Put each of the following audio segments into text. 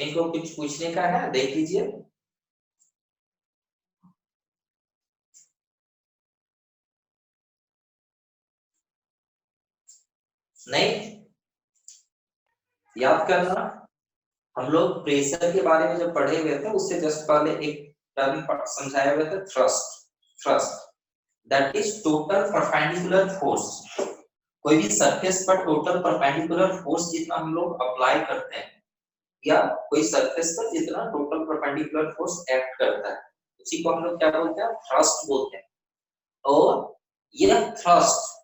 किसी को कुछ पूछने का है देख लीजिए। नहीं याद करना, हम लोग प्रेशर के बारे में जब पढ़े हुए थे उससे जस्ट पहले एक टर्म समझाया हुआ था, thrust. Thrust that is total perpendicular force. कोई भी सरफेस पर टोटल परपेंडिकुलर फोर्स जितना हम लोग अप्लाई करते हैं, या कोई सरफेस पर जितना टोटल परपेंडिकुलर फोर्स एक्ट करता है, उसी को हम लोग क्या बोलते हैं, थ्रस्ट बोलते हैं। और यह थ्रस्ट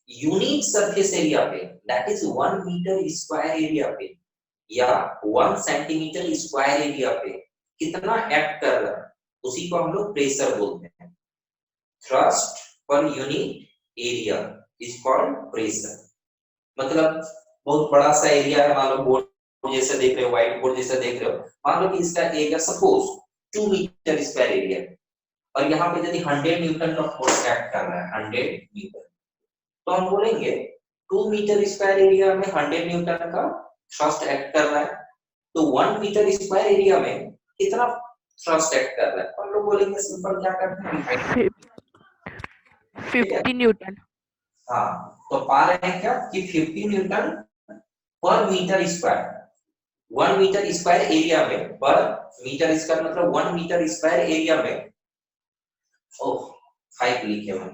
यूनिट सरफेस एरिया पे, that is 1 metre square area पे या 1 सेंटीमीटर स्क्वायर एरिया पे कितना एक्ट कर रहा है, उसी को हम लोग प्रेशर बोलते हैं। Thrust per unit area is called pressure. मतलब बहुत बड़ा सा एरिया है, मान लो बोर्ड जैसे देख रहे हो, व्हाइट बोर्ड जैसे देख रहे हो, मान लो कि इसका area suppose 2 metre square area, और यहाँ पे यदि 100 न्यूटन का फोर्स एक्ट कर रहा है, 100 न्यूटन, तो हम बोलेंगे 2 मीटर स्क्वायर एरिया में 100 न्यूटन का थ्रस्ट एक्ट कर रहा है, तो 1 मीटर स्क्वायर एरिया में कितना थ्रस्ट एक्ट कर रहा है, तो हम लोग बोलेंगे सिंपल क्या करते हैं, 50 न्यूटन। हाँ, तो पा रहे हैं क्या कि 50 newton per metre square, 1 metre square area में, पर मीटर स्क्वायर मतलब 1 मीटर स्क्वायर एरिया में, ओह 5 लिखे हुए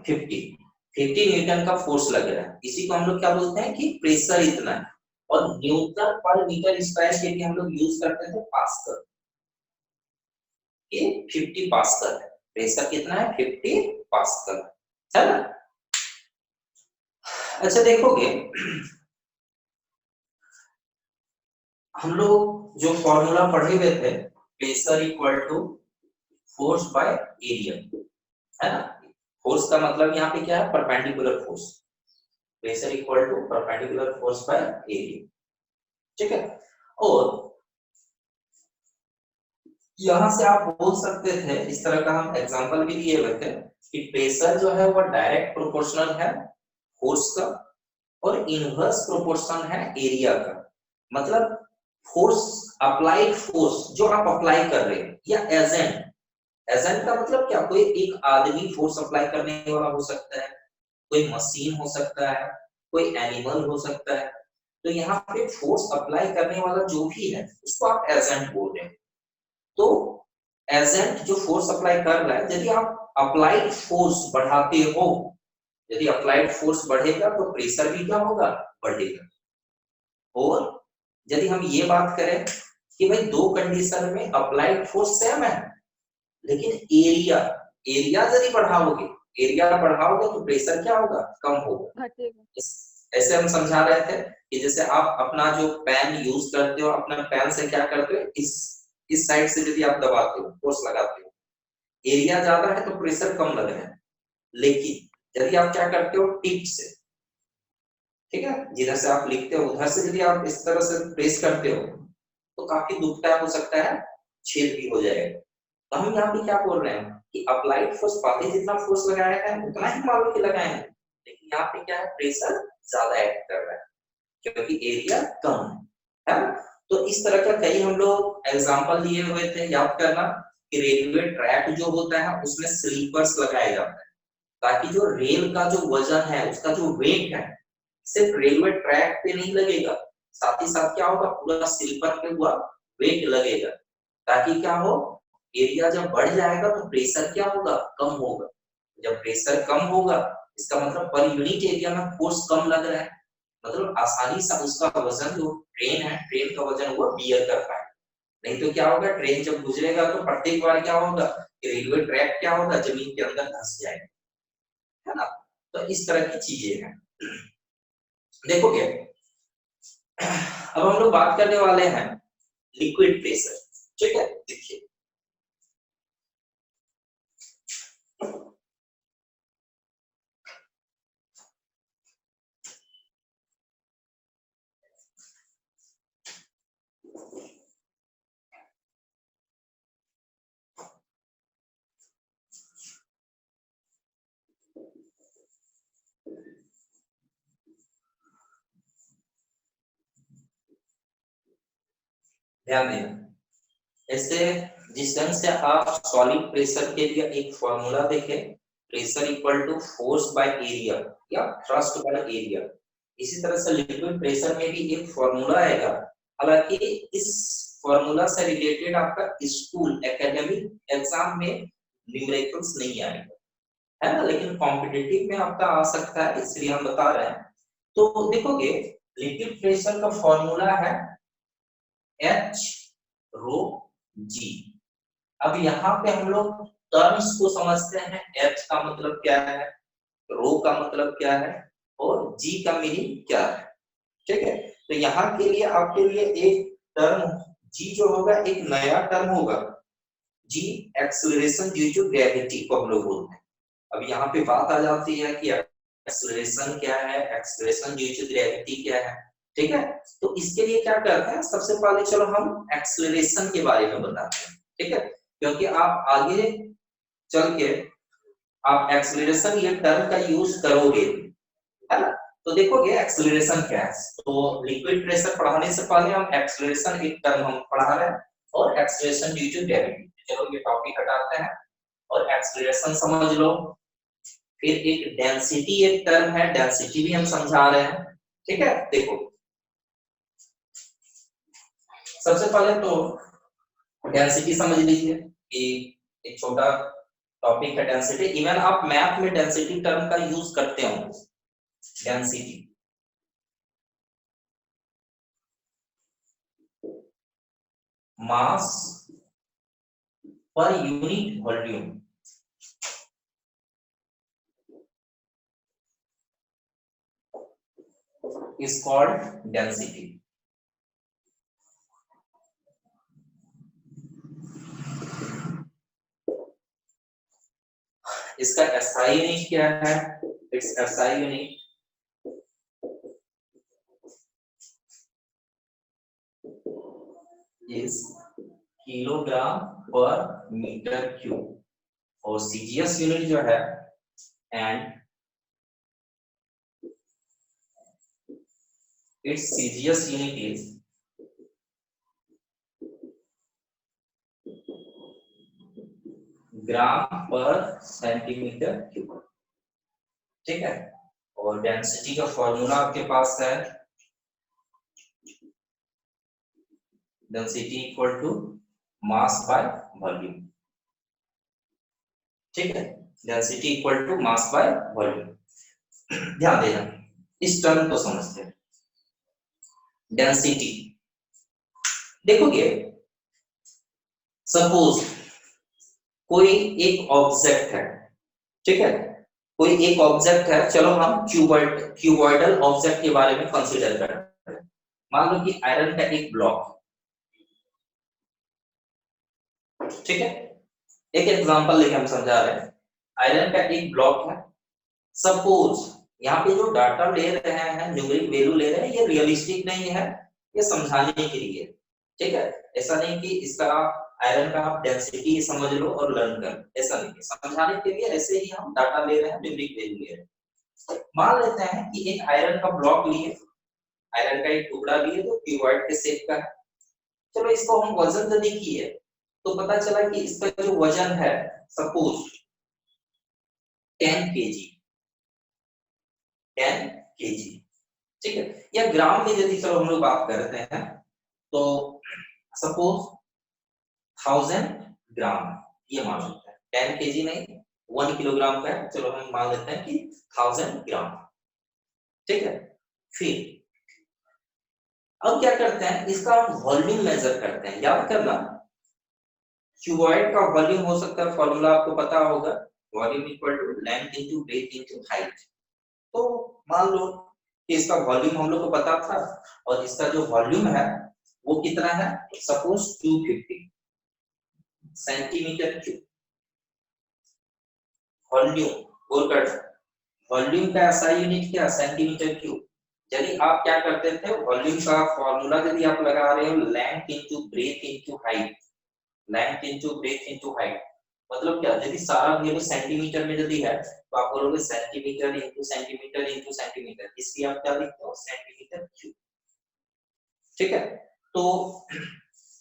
50 न्यूटन का फोर्स लग रहा है, इसी को हम लोग क्या बोलते हैं कि प्रेशर इतना है। और न्यूटन पर मीटर स्क्वायर के लिए हम लोग यूज करते थे पास्कल, ये 50 पास्कल है, प्रेशर कितना है 50 पास्कल है ना। अच्छा देखोगे हम लोग जो फॉर्मूला पढ़े हुए थे, pressure equal to force by area, है ना। फोर्स का मतलब यहाँ पे क्या है, perpendicular force, pressure equal to perpendicular force by area, ठीक है। और यहां से आप बोल सकते थे, इस तरह का हम एग्जांपल भी दिए हुए थे कि प्रेशर जो है वो डायरेक्ट प्रोपोर्शनल है फोर्स का, और इनवर्स प्रोपोर्शन है एरिया का। मतलब फोर्स, अप्लाइड फोर्स जो आप अप्लाई कर रहे हैं, या एजेंट, एजेंट का मतलब क्या, कोई एक आदमी फोर्स अप्लाई करने वाला हो सकता है, कोई मशीन हो सकता है, कोई एनिमल हो सकता है, तो यहाँ पे फोर्स अप्लाई करने वाला जो भी है उसको आप एजेंट बोल रहे हैं। तो एजेंट जो फोर्स अप्लाई कर रहा है, यदि आप अप्लाइड फोर्स बढ़ाते हो, यदि अप्लाइड फोर्स बढ़ेगा तो प्रेशर भी क्या होगा, बढ़ेगा। और यदि हम ये बात करें कि भाई दो कंडीशन में अप्लाइड फोर्स सेम है, लेकिन एरिया, एरिया यदि बढ़ाओगे, एरिया बढ़ाओगे तो प्रेशर क्या होगा, कम होगा। ऐसे हम समझा रहे थे कि जैसे आप अपना जो पेन यूज करते हो, अपना पेन से क्या करते हो, इस साइड से यदि आप दबाते हो, फोर्स लगाते हो, एरिया ज्यादा है तो प्रेशर कम लग रहा है। लेकिन यदि आप क्या करते हो, टिप से, ठीक है, जिधर से आप लिखते हो उधर से यदि आप इस तरह से प्रेस करते हो तो काफी दुखदायक हो सकता है, छेद भी हो जाएगा। तो हम यहाँ पे क्या बोल रहे हैं कि अप्लाइड फोर्स पहले जितना फोर्स लगाया है उतना ही मान लो कि लगाए हैं, लेकिन यहाँ पे क्या है, प्रेशर ज्यादा एक्ट कर रहा है क्योंकि एरिया कम है ना। तो इस तरह का कई हम लोग एग्जांपल दिए हुए थे, याद करना कि रेलवे ट्रैक जो होता है उसमें स्लीपर्स लगाए जाते हैं, ताकि जो रेल का जो वजन है, उसका जो वेट है, सिर्फ रेलवे ट्रैक पे नहीं लगेगा, साथ ही साथ क्या होगा, पूरा स्लीपर पे हुआ वेट लगेगा, ताकि क्या हो, एरिया जब बढ़ जाएगा तो प्रेशर क्या होगा, कम होगा। जब प्रेशर कम होगा इसका मतलब पर यूनिट एरिया में फोर्स कम लग रहा है, मतलब आसानी से उसका वजन, जो ट्रेन है, ट्रेन का वजन वो बियर कर पाए। नहीं तो क्या होगा, ट्रेन जब गुजरेगा तो प्रत्येक बार क्या होगा कि रेलवे ट्रैक क्या होगा, जमीन के अंदर धंस जाएगा, है ना। तो इस तरह की चीजें हैं। देखोगे अब हम लोग बात करने वाले हैं लिक्विड प्रेशर, ठीक है। देखिए ध्यान देना, ऐसे जिस ढंग से आप सॉलिड प्रेशर के लिए एक फॉर्मूला देखें, pressure equal to force by area या थ्रस्ट बाय एरिया, इसी तरह से लिक्विड प्रेशर में भी एक फॉर्मूला आएगा। हालांकि इस फॉर्मूला से रिलेटेड आपका स्कूल एकेडमिक एग्जाम में न्यूमेरिकल्स नहीं आएगा, है ना, लेकिन कॉम्पिटिटिव में आपका आ सकता है, इसलिए हम बता रहे हैं। तो देखोगे लिक्विड प्रेशर का फॉर्मूला है एच रो जी। अब यहाँ पे हम लोग टर्म्स को समझते हैं, एच का मतलब क्या है, रो का मतलब क्या है और जी का मीनिंग क्या है। ठीक है, तो यहाँ के लिए आपके लिए एक टर्म जी जो होगा एक नया टर्म होगा, जी एक्सेलरेशन ड्यू टू ग्रेविटी को हम लोग बोलते हैं। अब यहाँ पे बात आ जाती है कि एक्सेलरेशन क्या है, एक्सेलरेशन ड्यू टू ग्रेविटी क्या है। ठीक है, तो इसके लिए क्या करते हैं, सबसे पहले चलो हम एक्सेलरेशन के बारे में बताते हैं। ठीक है, क्योंकि आप आगे चल के आप एक्सेलरेशन ये टर्म का यूज करोगे, है ना। तो देखोगे एक्सेलरेशन क्या है, तो लिक्विड प्रेशर पढ़ाने से पहले हम एक्सेलरेशन एक टर्म हम पढ़ा रहे हैं और एक्सेलरेशन ड्यू टू ग्रेविटी। चलो ये टॉपिक हटाते हैं और एक्सेलरेशन समझ लो। फिर एक डेंसिटी एक टर्म है, डेंसिटी भी हम समझा रहे हैं। ठीक है, देखो सबसे पहले तो डेंसिटी समझ लीजिए कि एक छोटा टॉपिक है डेंसिटी। इवन आप मैथ में डेंसिटी टर्म का यूज करते हो, density mass per unit volume is called density। इसका एसआई यूनिट क्या है, it's SI unit is kilogram per metre cube और सीजीएस यूनिट जो है and it's CGS unit is gram per centimetre cube. ठीक है, और डेंसिटी का फॉर्मूला आपके पास है density equal to mass by volume. ठीक है, density equal to mass by volume. ध्यान देना इस टर्म को समझते हैं, डेंसिटी। देखोगे सपोज कोई एक ऑब्जेक्ट है, ठीक है, कोई एक ऑब्जेक्ट है, चलो हम क्यूबॉइडल ऑब्जेक्ट के बारे में कंसीडर करते हैं। मान लो कि आयरन का एक ब्लॉक, ठीक है, एक एग्जांपल लेके हम समझा रहे हैं। आयरन का एक ब्लॉक है, सपोज यहाँ पे जो डाटा ले रहे हैं, न्यूमेरिक वैल्यू ले रहे हैं, ये रियलिस्टिक नहीं है, ये समझाने के लिए। ठीक है, ऐसा नहीं कि इसका आयरन का आप डेंसिटी समझ लो और लर्न कर, ऐसा नहीं है, समझाने के लिए ऐसे ही हम डाटा ले रहे हैं, न्यूमेरिक वैल्यू ले रहे हैं। मान लेते हैं कि एक आयरन का ब्लॉक लिए, आयरन का एक टुकड़ा लिए तो क्यूबॉइड के शेप का है। चलो इसको हम वजन यदि किए तो पता चला कि इसका जो वजन है सपोज 10 केजी, 10 केजी। ठीक है, या ग्राम में यदि चलो हम लोग बात करते हैं तो सपोज 1000 ग्राम, ये मान लेते हैं 10 केजी नहीं 1 किलोग्राम का है, चलो हम मान लेते हैं कि 1000 ग्राम। ठीक है, फिर अब क्या करते हैं, इसका हम वॉल्यूम मेजर करते हैं। याद करना क्यूबॉइड का वॉल्यूम हो सकता है, फॉर्मूला आपको पता होगा, volume equal to length into breadth into height. तो मान लो कि इसका वॉल्यूम हम लोग को पता था और इसका जो वॉल्यूम है वो कितना है, सपोज 250 सेंटीमीटर क्यूब। वॉल्यूम और कर वॉल्यूम का एसआई यूनिट क्या, सेंटीमीटर क्यूब। यदि आप क्या करते थे, वॉल्यूम का फॉर्मूला यदि आप लगा रहे हो length into breadth into height, length into breadth into height, मतलब क्या, यदि सारा वैल्यू सेंटीमीटर में यदि है तो आप बोलोगे centimetre into centimetre into centimetre, इसलिए आप क्या लिखते हो, सेंटीमीटर क्यूब। ठीक है, तो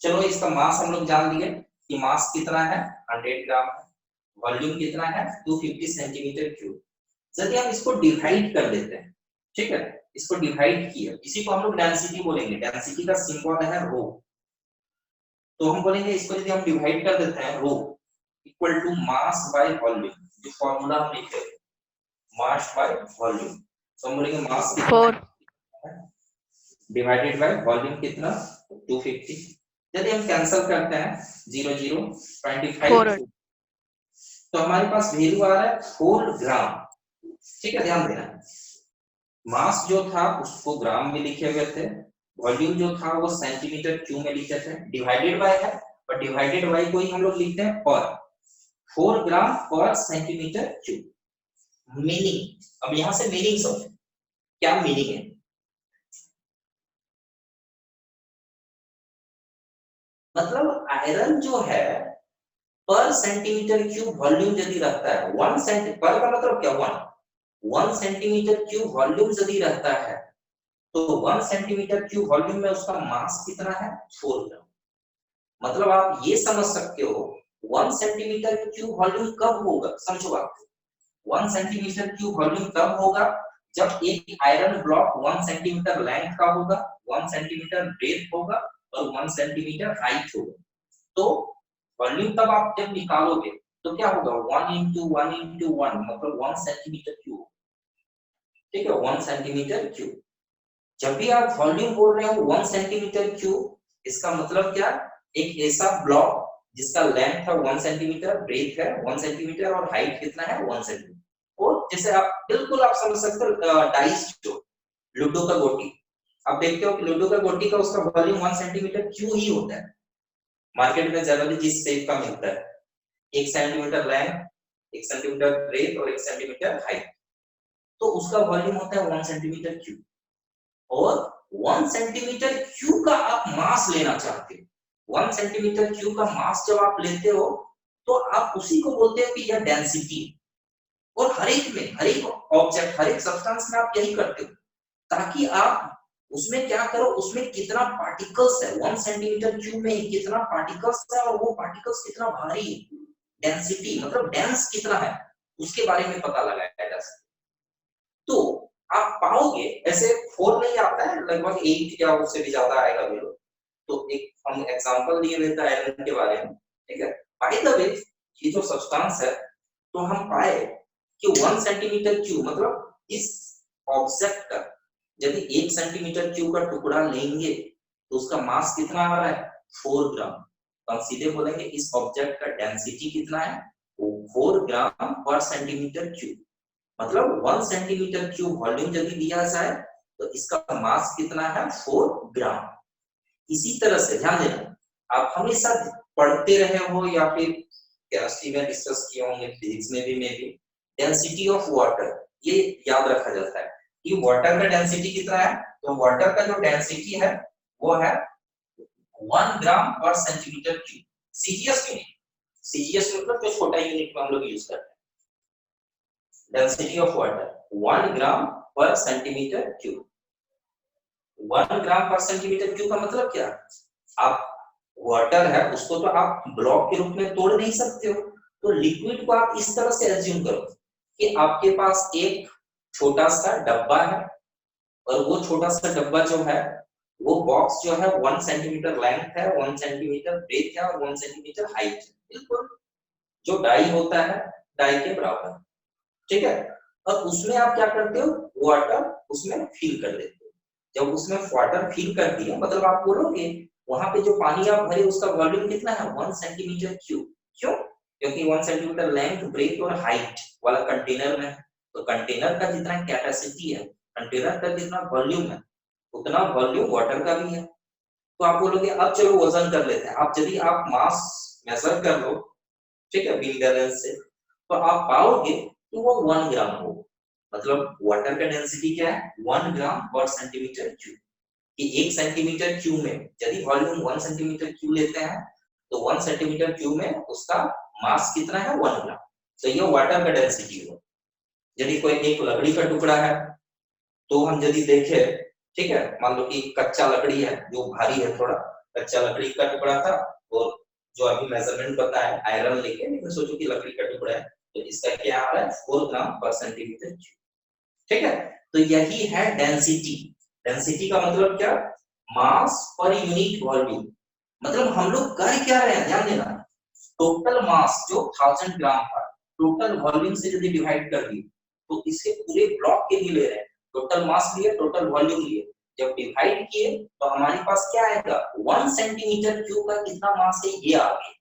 चलो इसका मास हम लोग जान लिए कि मास कितना है 100 ग्राम है, वॉल्यूम कितना है 250 सेंटीमीटर क्यूब। यदि हम इसको डिवाइड कर देते हैं, ठीक है, इसको डिवाइड किया, इसी को हम लोग डेंसिटी बोलेंगे, डेंसिटी का सिंबल है रो। तो हम बोलेंगे इसको यदि हम डिवाइड कर देते हैं, rho equal to mass by volume, जो फॉर्मूला हम लिखे मास बाय वॉल्यूम, तो हम बोलेंगे मास कितना 4 डिवाइडेड बाय वॉल्यूम कितना 250। यदि हम कैंसिल करते हैं 0 0 25 तो हमारे पास वैल्यू आ रहा है 4 ग्राम। ठीक है, ध्यान देना, मास जो था उसको ग्राम में लिखे हुए थे, वॉल्यूम जो था वो सेंटीमीटर क्यूब में लिखे थे, डिवाइडेड बाय है, पर डिवाइडेड बाय को ही हम लोग लिखते हैं पर, 4 ग्राम पर सेंटीमीटर क्यूब। मीनिंग, अब यहां से मीनिंग समझो, क्या मीनिंग है। मतलब आयरन जो है पर सेंटीमीटर क्यूब वॉल्यूम यदि रहता है, 1 सेंटी पर का मतलब क्या 1 सेंटीमीटर क्यूब वॉल्यूम यदि रहता है, तो 1 सेंटीमीटर क्यूब वॉल्यूम में उसका मास कितना है 4 ग्राम। मतलब आप ये समझ सकते हो 1 सेंटीमीटर क्यूब वॉल्यूम कब होगा, समझो बात, 1 सेंटीमीटर क्यूब वॉल्यूम तब होगा जब एक आयरन ब्लॉक 1 सेंटीमीटर लेंथ का होगा, 1 सेंटीमीटर ब्रेथ होगा और 1 सेंटीमीटर हाइट होगा। तो वॉल्यूम तब आप जब निकालोगे तो क्या होगा 1 into 1 into 1 मतलब 1 सेंटीमीटर क्यूब। ठीक है, 1 सेंटीमीटर क्यूब। जब भी आप वॉल्यूम बोल रहे हो 1 सेंटीमीटर क्यूब, इसका मतलब क्या, एक ऐसा ब्लॉक जिसका लेंथ है 1 सेंटीमीटर, ब्रेथ है 1 सेंटीमीटर और हाइट कितना है 1 सेंटीमीटर। और जैसे आप बिल्कुल आप समझ सकते हो डाइस, जो लूडो का गोटी, आप देखते हो कि लूडो का गोटी का उसका वॉल्यूम 1 सेंटीमीटर क्यूब ही होता है। मार्केट में जनरली जिस शेप का मिलता है, 1 सेंटीमीटर लेंथ, 1 सेंटीमीटर ब्रेथ और 1 सेंटीमीटर हाइट, तो उसका वॉल्यूम होता है 1 सेंटीमीटर क्यूब। और 1 सेंटीमीटर क्यूब का आप मास लेना चाहते हो, 1 सेंटीमीटर क्यूब का मास जब आप लेते हो तो आप उसी को बोलते हो कि यह डेंसिटी। और हर एक में, हर एक ऑब्जेक्ट, हर एक सब्सटेंस में आप यही करते हो, ताकि आप उसमें क्या करो, उसमें कितना पार्टिकल्स है 1 सेंटीमीटर क्यूब में कितना पार्टिकल्स है और वो पार्टिकल्स कितना भारी है, डेंसिटी मतलब डेंस कितना है, उसके बारे में पता लगाया जा सकता है। तो आप पाओगे ऐसे 4 नहीं आता है, लगभग 8 या उससे भी ज्यादा आएगा वैल्यू। तो एक हम एग्जांपल लिए लेते हैं आयरन के बारे में, ठीक है। बाय द वे ये जो सब्सटेंस है, तो हम पाए कि 1 सेंटीमीटर क्यूब मतलब इस ऑब्जेक्ट का यदि 1 सेंटीमीटर क्यूब का टुकड़ा लेंगे तो उसका मास कितना आ रहा है 4 ग्राम। तो हम सीधे बोलेंगे इस ऑब्जेक्ट का डेंसिटी कितना है, 4 ग्राम पर सेंटीमीटर क्यूब। मतलब 1 सेंटीमीटर क्यूब वॉल्यूम यदि दिया जाए तो इसका मास कितना है 4 ग्राम। इसी तरह से ध्यान देना, आप हमेशा पढ़ते रहे हो या फिर केमिस्ट्री में डिस्कस किए होंगे, फिजिक्स में भी डेंसिटी ऑफ वाटर, ये याद रखा जाता है कि वाटर का डेंसिटी कितना है। तो वाटर का जो डेंसिटी है वो है 1 ग्राम पर सेंटीमीटर क्यूब। सीजीएस में, सीजीएस मतलब जो छोटा यूनिट में हम लोग यूज करते हैं, density of water 1 gram per centimetre cube. 1 gram per centimetre cube का मतलब क्या, आप वाटर है उसको तो आप ब्लॉक के रूप में तोड़ नहीं सकते हो, तो लिक्विड को आप इस तरह से एज्यूम करो कि आपके पास एक छोटा सा डब्बा है और वो छोटा सा डब्बा जो है, वो बॉक्स जो है 1 सेंटीमीटर लेंथ है, 1 सेंटीमीटर ब्रेथ है और 1 सेंटीमीटर हाइट है, बिल्कुल जो डाई होता है डाई के बराबर, ठीक है। और उसमें आप क्या करते हो, वाटर उसमें फिल कर देते हो। जब उसमें वाटर फिल कर दिया मतलब आप बोलोगे वहां पे जो पानी आप भरे उसका वॉल्यूम कितना है 1 सेंटीमीटर क्यूब। क्यों, क्योंकि 1 सेंटीमीटर लेंथ, ब्रेथ और हाइट वाला कंटेनर में है, तो कंटेनर का जितना कैपेसिटी है, कंटेनर का जितना वॉल्यूम है, उतना वॉल्यूम वाटर का भी है। तो आप बोलोगे अब चलो वजन कर लेते हैं। आप यदि आप मास मेजर कर लो, ठीक है, बीम बैलेंस से, तो आप पाओगे कि वो 1 ग्राम हो। मतलब वाटर का डेंसिटी क्या है 1 ग्राम पर सेंटीमीटर क्यूब। कि 1 सेंटीमीटर क्यूब में यदि वॉल्यूम 1 सेंटीमीटर क्यूब लेते हैं तो 1 सेंटीमीटर क्यूब में उसका मास कितना है 1 ग्राम। तो ये वाटर का डेंसिटी हो। यदि कोई एक लकड़ी का टुकड़ा है तो हम यदि देखें, ठीक है, मान लो कि कच्चा लकड़ी है जो भारी है थोड़ा, कच्चा लकड़ी का टुकड़ा था और जो अभी मेजरमेंट बताया आयरन लेके, लेकिन सोचो कि लकड़ी का टुकड़ा है तो इसका क्या आ रहा है 4 ग्राम पर सेंटीमीटर क्यूब। ठीक है, तो यही है डेंसिटी। डेंसिटी का मतलब क्या, मास पर यूनिट वॉल्यूम। मतलब हम लोग कर क्या रहे हैं, ध्यान देना, टोटल मास जो 1000 ग्राम था टोटल वॉल्यूम से यदि डिवाइड कर दी तो इसके पूरे ब्लॉक के लिए ले रहे हैं, टोटल मास लिए टोटल वॉल्यूम लिए, जब डिवाइड किए तो हमारे पास क्या आएगा 1 सेंटीमीटर क्यूब का कितना मास है ये आ गया।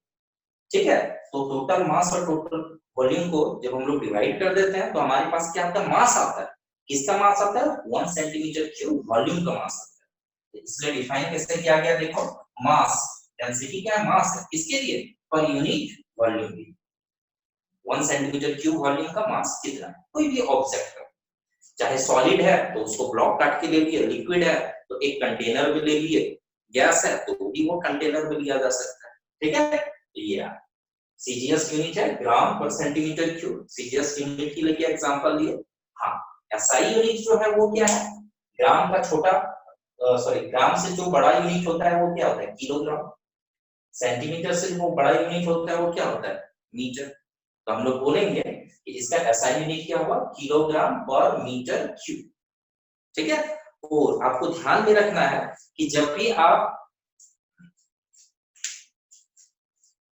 ठीक है, तो टोटल मास और टोटल वॉल्यूम को जब हम लोग डिवाइड कर देते हैं तो हमारे पास क्या आता है, मास आता है। किसका मास आता है 1 सेंटीमीटर क्यूब वॉल्यूम का मास आता है। तो इसलिए डिफाइन कैसे किया गया, देखो मास, डेंसिटी क्या है, मास है, किसके लिए, पर यूनिट वॉल्यूम की। 1 सेंटीमीटर क्यूब वॉल्यूम का मास कितना है, कोई भी ऑब्जेक्ट का, चाहे सॉलिड है तो उसको ब्लॉक काट के ले लिए, लिक्विड है तो एक कंटेनर में ले लिए, गैस है तो भी वो कंटेनर में लिया जा सकता है। ठीक है, तो ये सीजीएस यूनिट है ग्राम per centimetre cube, CGS unit की लेके एग्जांपल लिए। हाँ, एसआई यूनिट जो है वो क्या है, ग्राम का छोटा सॉरी ग्राम से जो बड़ा यूनिट होता है वो क्या होता है किलोग्राम, सेंटीमीटर से जो बड़ा यूनिट होता है वो क्या होता है मीटर। तो हम लोग बोलेंगे कि इसका एसआई यूनिट क्या होगा किलोग्राम पर मीटर क्यूब। ठीक है, और आपको ध्यान में रखना है कि जब भी आप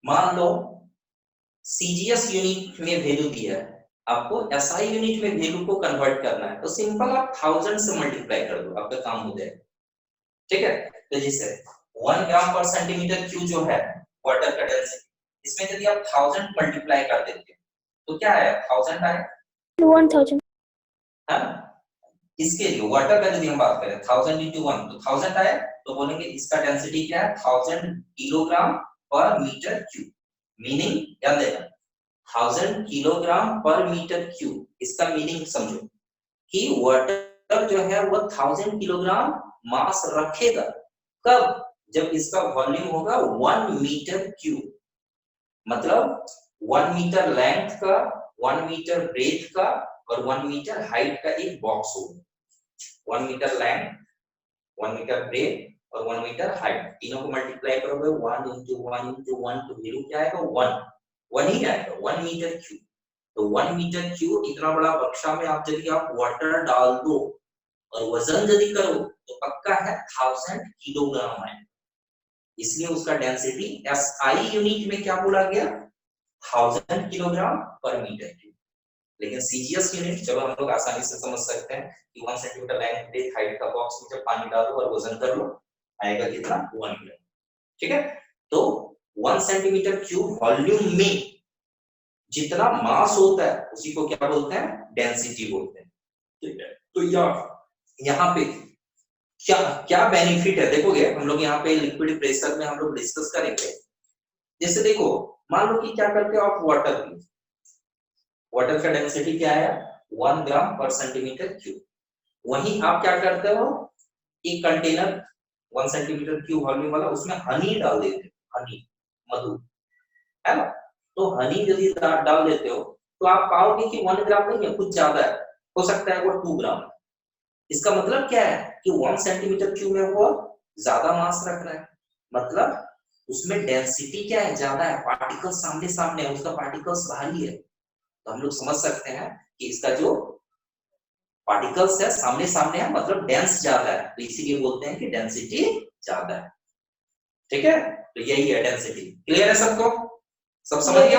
मान लो सीजीएस यूनिट में वैल्यू दिया है, आपको एसआई यूनिट में वैल्यू को कन्वर्ट करना है, तो सिंपल आप 1000 से मल्टीप्लाई कर दो, आपका काम हो जाएगा। ठीक है, तो जैसे 1 ग्राम पर सेंटीमीटर क्यूब जो है वाटर का डेंसिटी, इसमें यदि आप 1000 मल्टीप्लाई कर देते हैं तो क्या आया 1000 आया 1000 है ना। इसके लिए वाटर का यदि हम बात करें 1000 into 1 तो 1000 आया, तो बोलेंगे इसका डेंसिटी क्या है 1000 kilogram per metre cube. Meaning ध्यान देना 1000 किलोग्राम पर मीटर क्यूब, इसका मीनिंग समझो कि वाटर जो है वो 1000 किलोग्राम मास रखेगा, कब, जब इसका वॉल्यूम होगा 1 मीटर क्यूब। मतलब 1 मीटर लेंथ का, 1 मीटर ब्रेथ का और 1 मीटर हाइट का एक बॉक्स होगा। 1 मीटर लेंथ, 1 मीटर ब्रेथ और 1 मीटर हाइट, तीनों को मल्टीप्लाई करोगे 1 into 1 into 1 तो वैल्यू क्या आएगा 1 ही आएगा 1 मीटर क्यूब। तो 1 मीटर क्यूब इतना बड़ा बक्सा में आप यदि आप वाटर डाल दो और वजन यदि करो तो पक्का है 1000 किलोग्राम है, इसलिए उसका डेंसिटी एसआई यूनिट में क्या बोला गया 1000 किलोग्राम पर मीटर क्यूब। लेकिन सीजीएस यूनिट चलो हम लोग आसानी से समझ सकते हैं कि 1 सेंटीमीटर लेंथ ब्रेथ हाइट का बॉक्स में जब पानी डालो और वजन कर लो आएगा कितना 1 किलो। ठीक है, तो 1 सेंटीमीटर क्यूब वॉल्यूम में जितना मास होता है उसी को क्या बोलते हैं डेंसिटी बोलते हैं। ठीक है, तो यहाँ पे क्या क्या बेनिफिट है देखोगे हम लोग, यहाँ पे लिक्विड प्रेशर में हम लोग डिस्कस करेंगे। जैसे देखो मान लो कि क्या करते हो आप वाटर की, वाटर का डेंसिटी क्या है 1 ग्राम पर सेंटीमीटर क्यूब, वहीं आप क्या करते हो एक कंटेनर 1 सेंटीमीटर क्यूब वॉल्यूम वाला उसमें हनी डाल देते हो, हनी मधु है ना, तो हनी यदि डाल देते हो तो आप पाओगे कि 1 ग्राम नहीं है कुछ ज्यादा है, हो सकता है वो 2 ग्राम। इसका मतलब क्या है कि 1 सेंटीमीटर क्यूब में वो ज्यादा मास रख रहा है, मतलब उसमें डेंसिटी क्या है ज्यादा है, पार्टिकल्स सामने सामने है, उसका पार्टिकल्स भारी है। तो हम लोग समझ सकते हैं कि इसका जो पार्टिकल्स है सामने सामने है मतलब डेंस ज्यादा है, तो इसीलिए बोलते हैं कि डेंसिटी ज्यादा है। ठीक है, तो यही है डेंसिटी। क्लियर है सबको, सब समझ गया?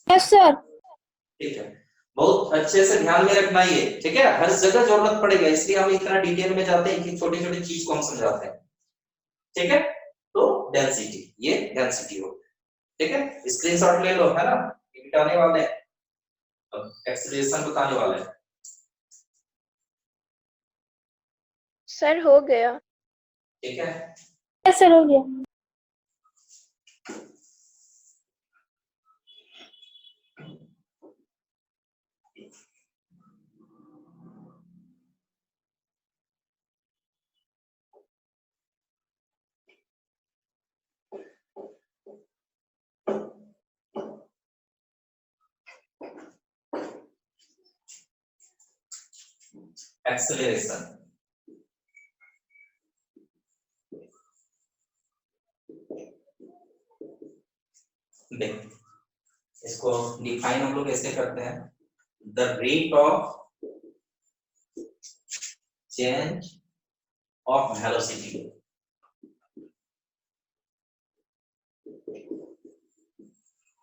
Yes sir. ठीक है, बहुत अच्छे से ध्यान में रखना ये, ठीक है, हर जगह जरूरत पड़ेगा इसलिए हम इतना डिटेल में जाते हैं कि छोटी छोटी चीज को हम समझाते हैं। ठीक है, तो डेंसिटी, ये डेंसिटी हो, ठीक है, स्क्रीनशॉट ले लो है ना, मिटाने वाले हैं अब एक्सेलरेशन बताने वाले हैं। सर हो गया। ठीक है, यस सर हो गया। एक्सेलरेशन देख, इसको डिफाइन हम लोग ऐसे करते हैं, the rate of change of velocity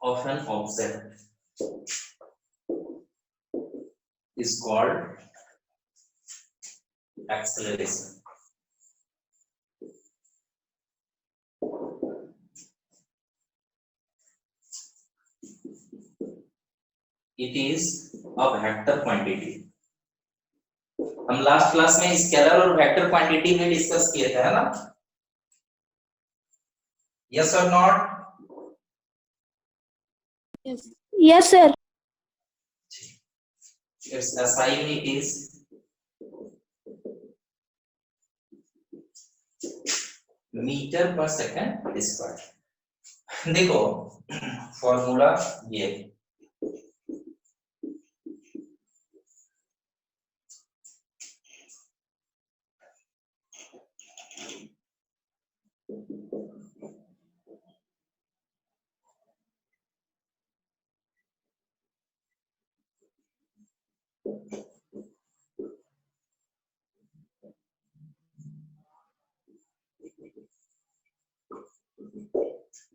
of an object is called acceleration. It is a vector quantity. हम लास्ट क्लास में स्केलर और वेक्टर क्वांटिटी में डिस्कस किए थे, है ना? Yes or not? Yes, sir. Its SI unit is metre per second square. देखो formula ये,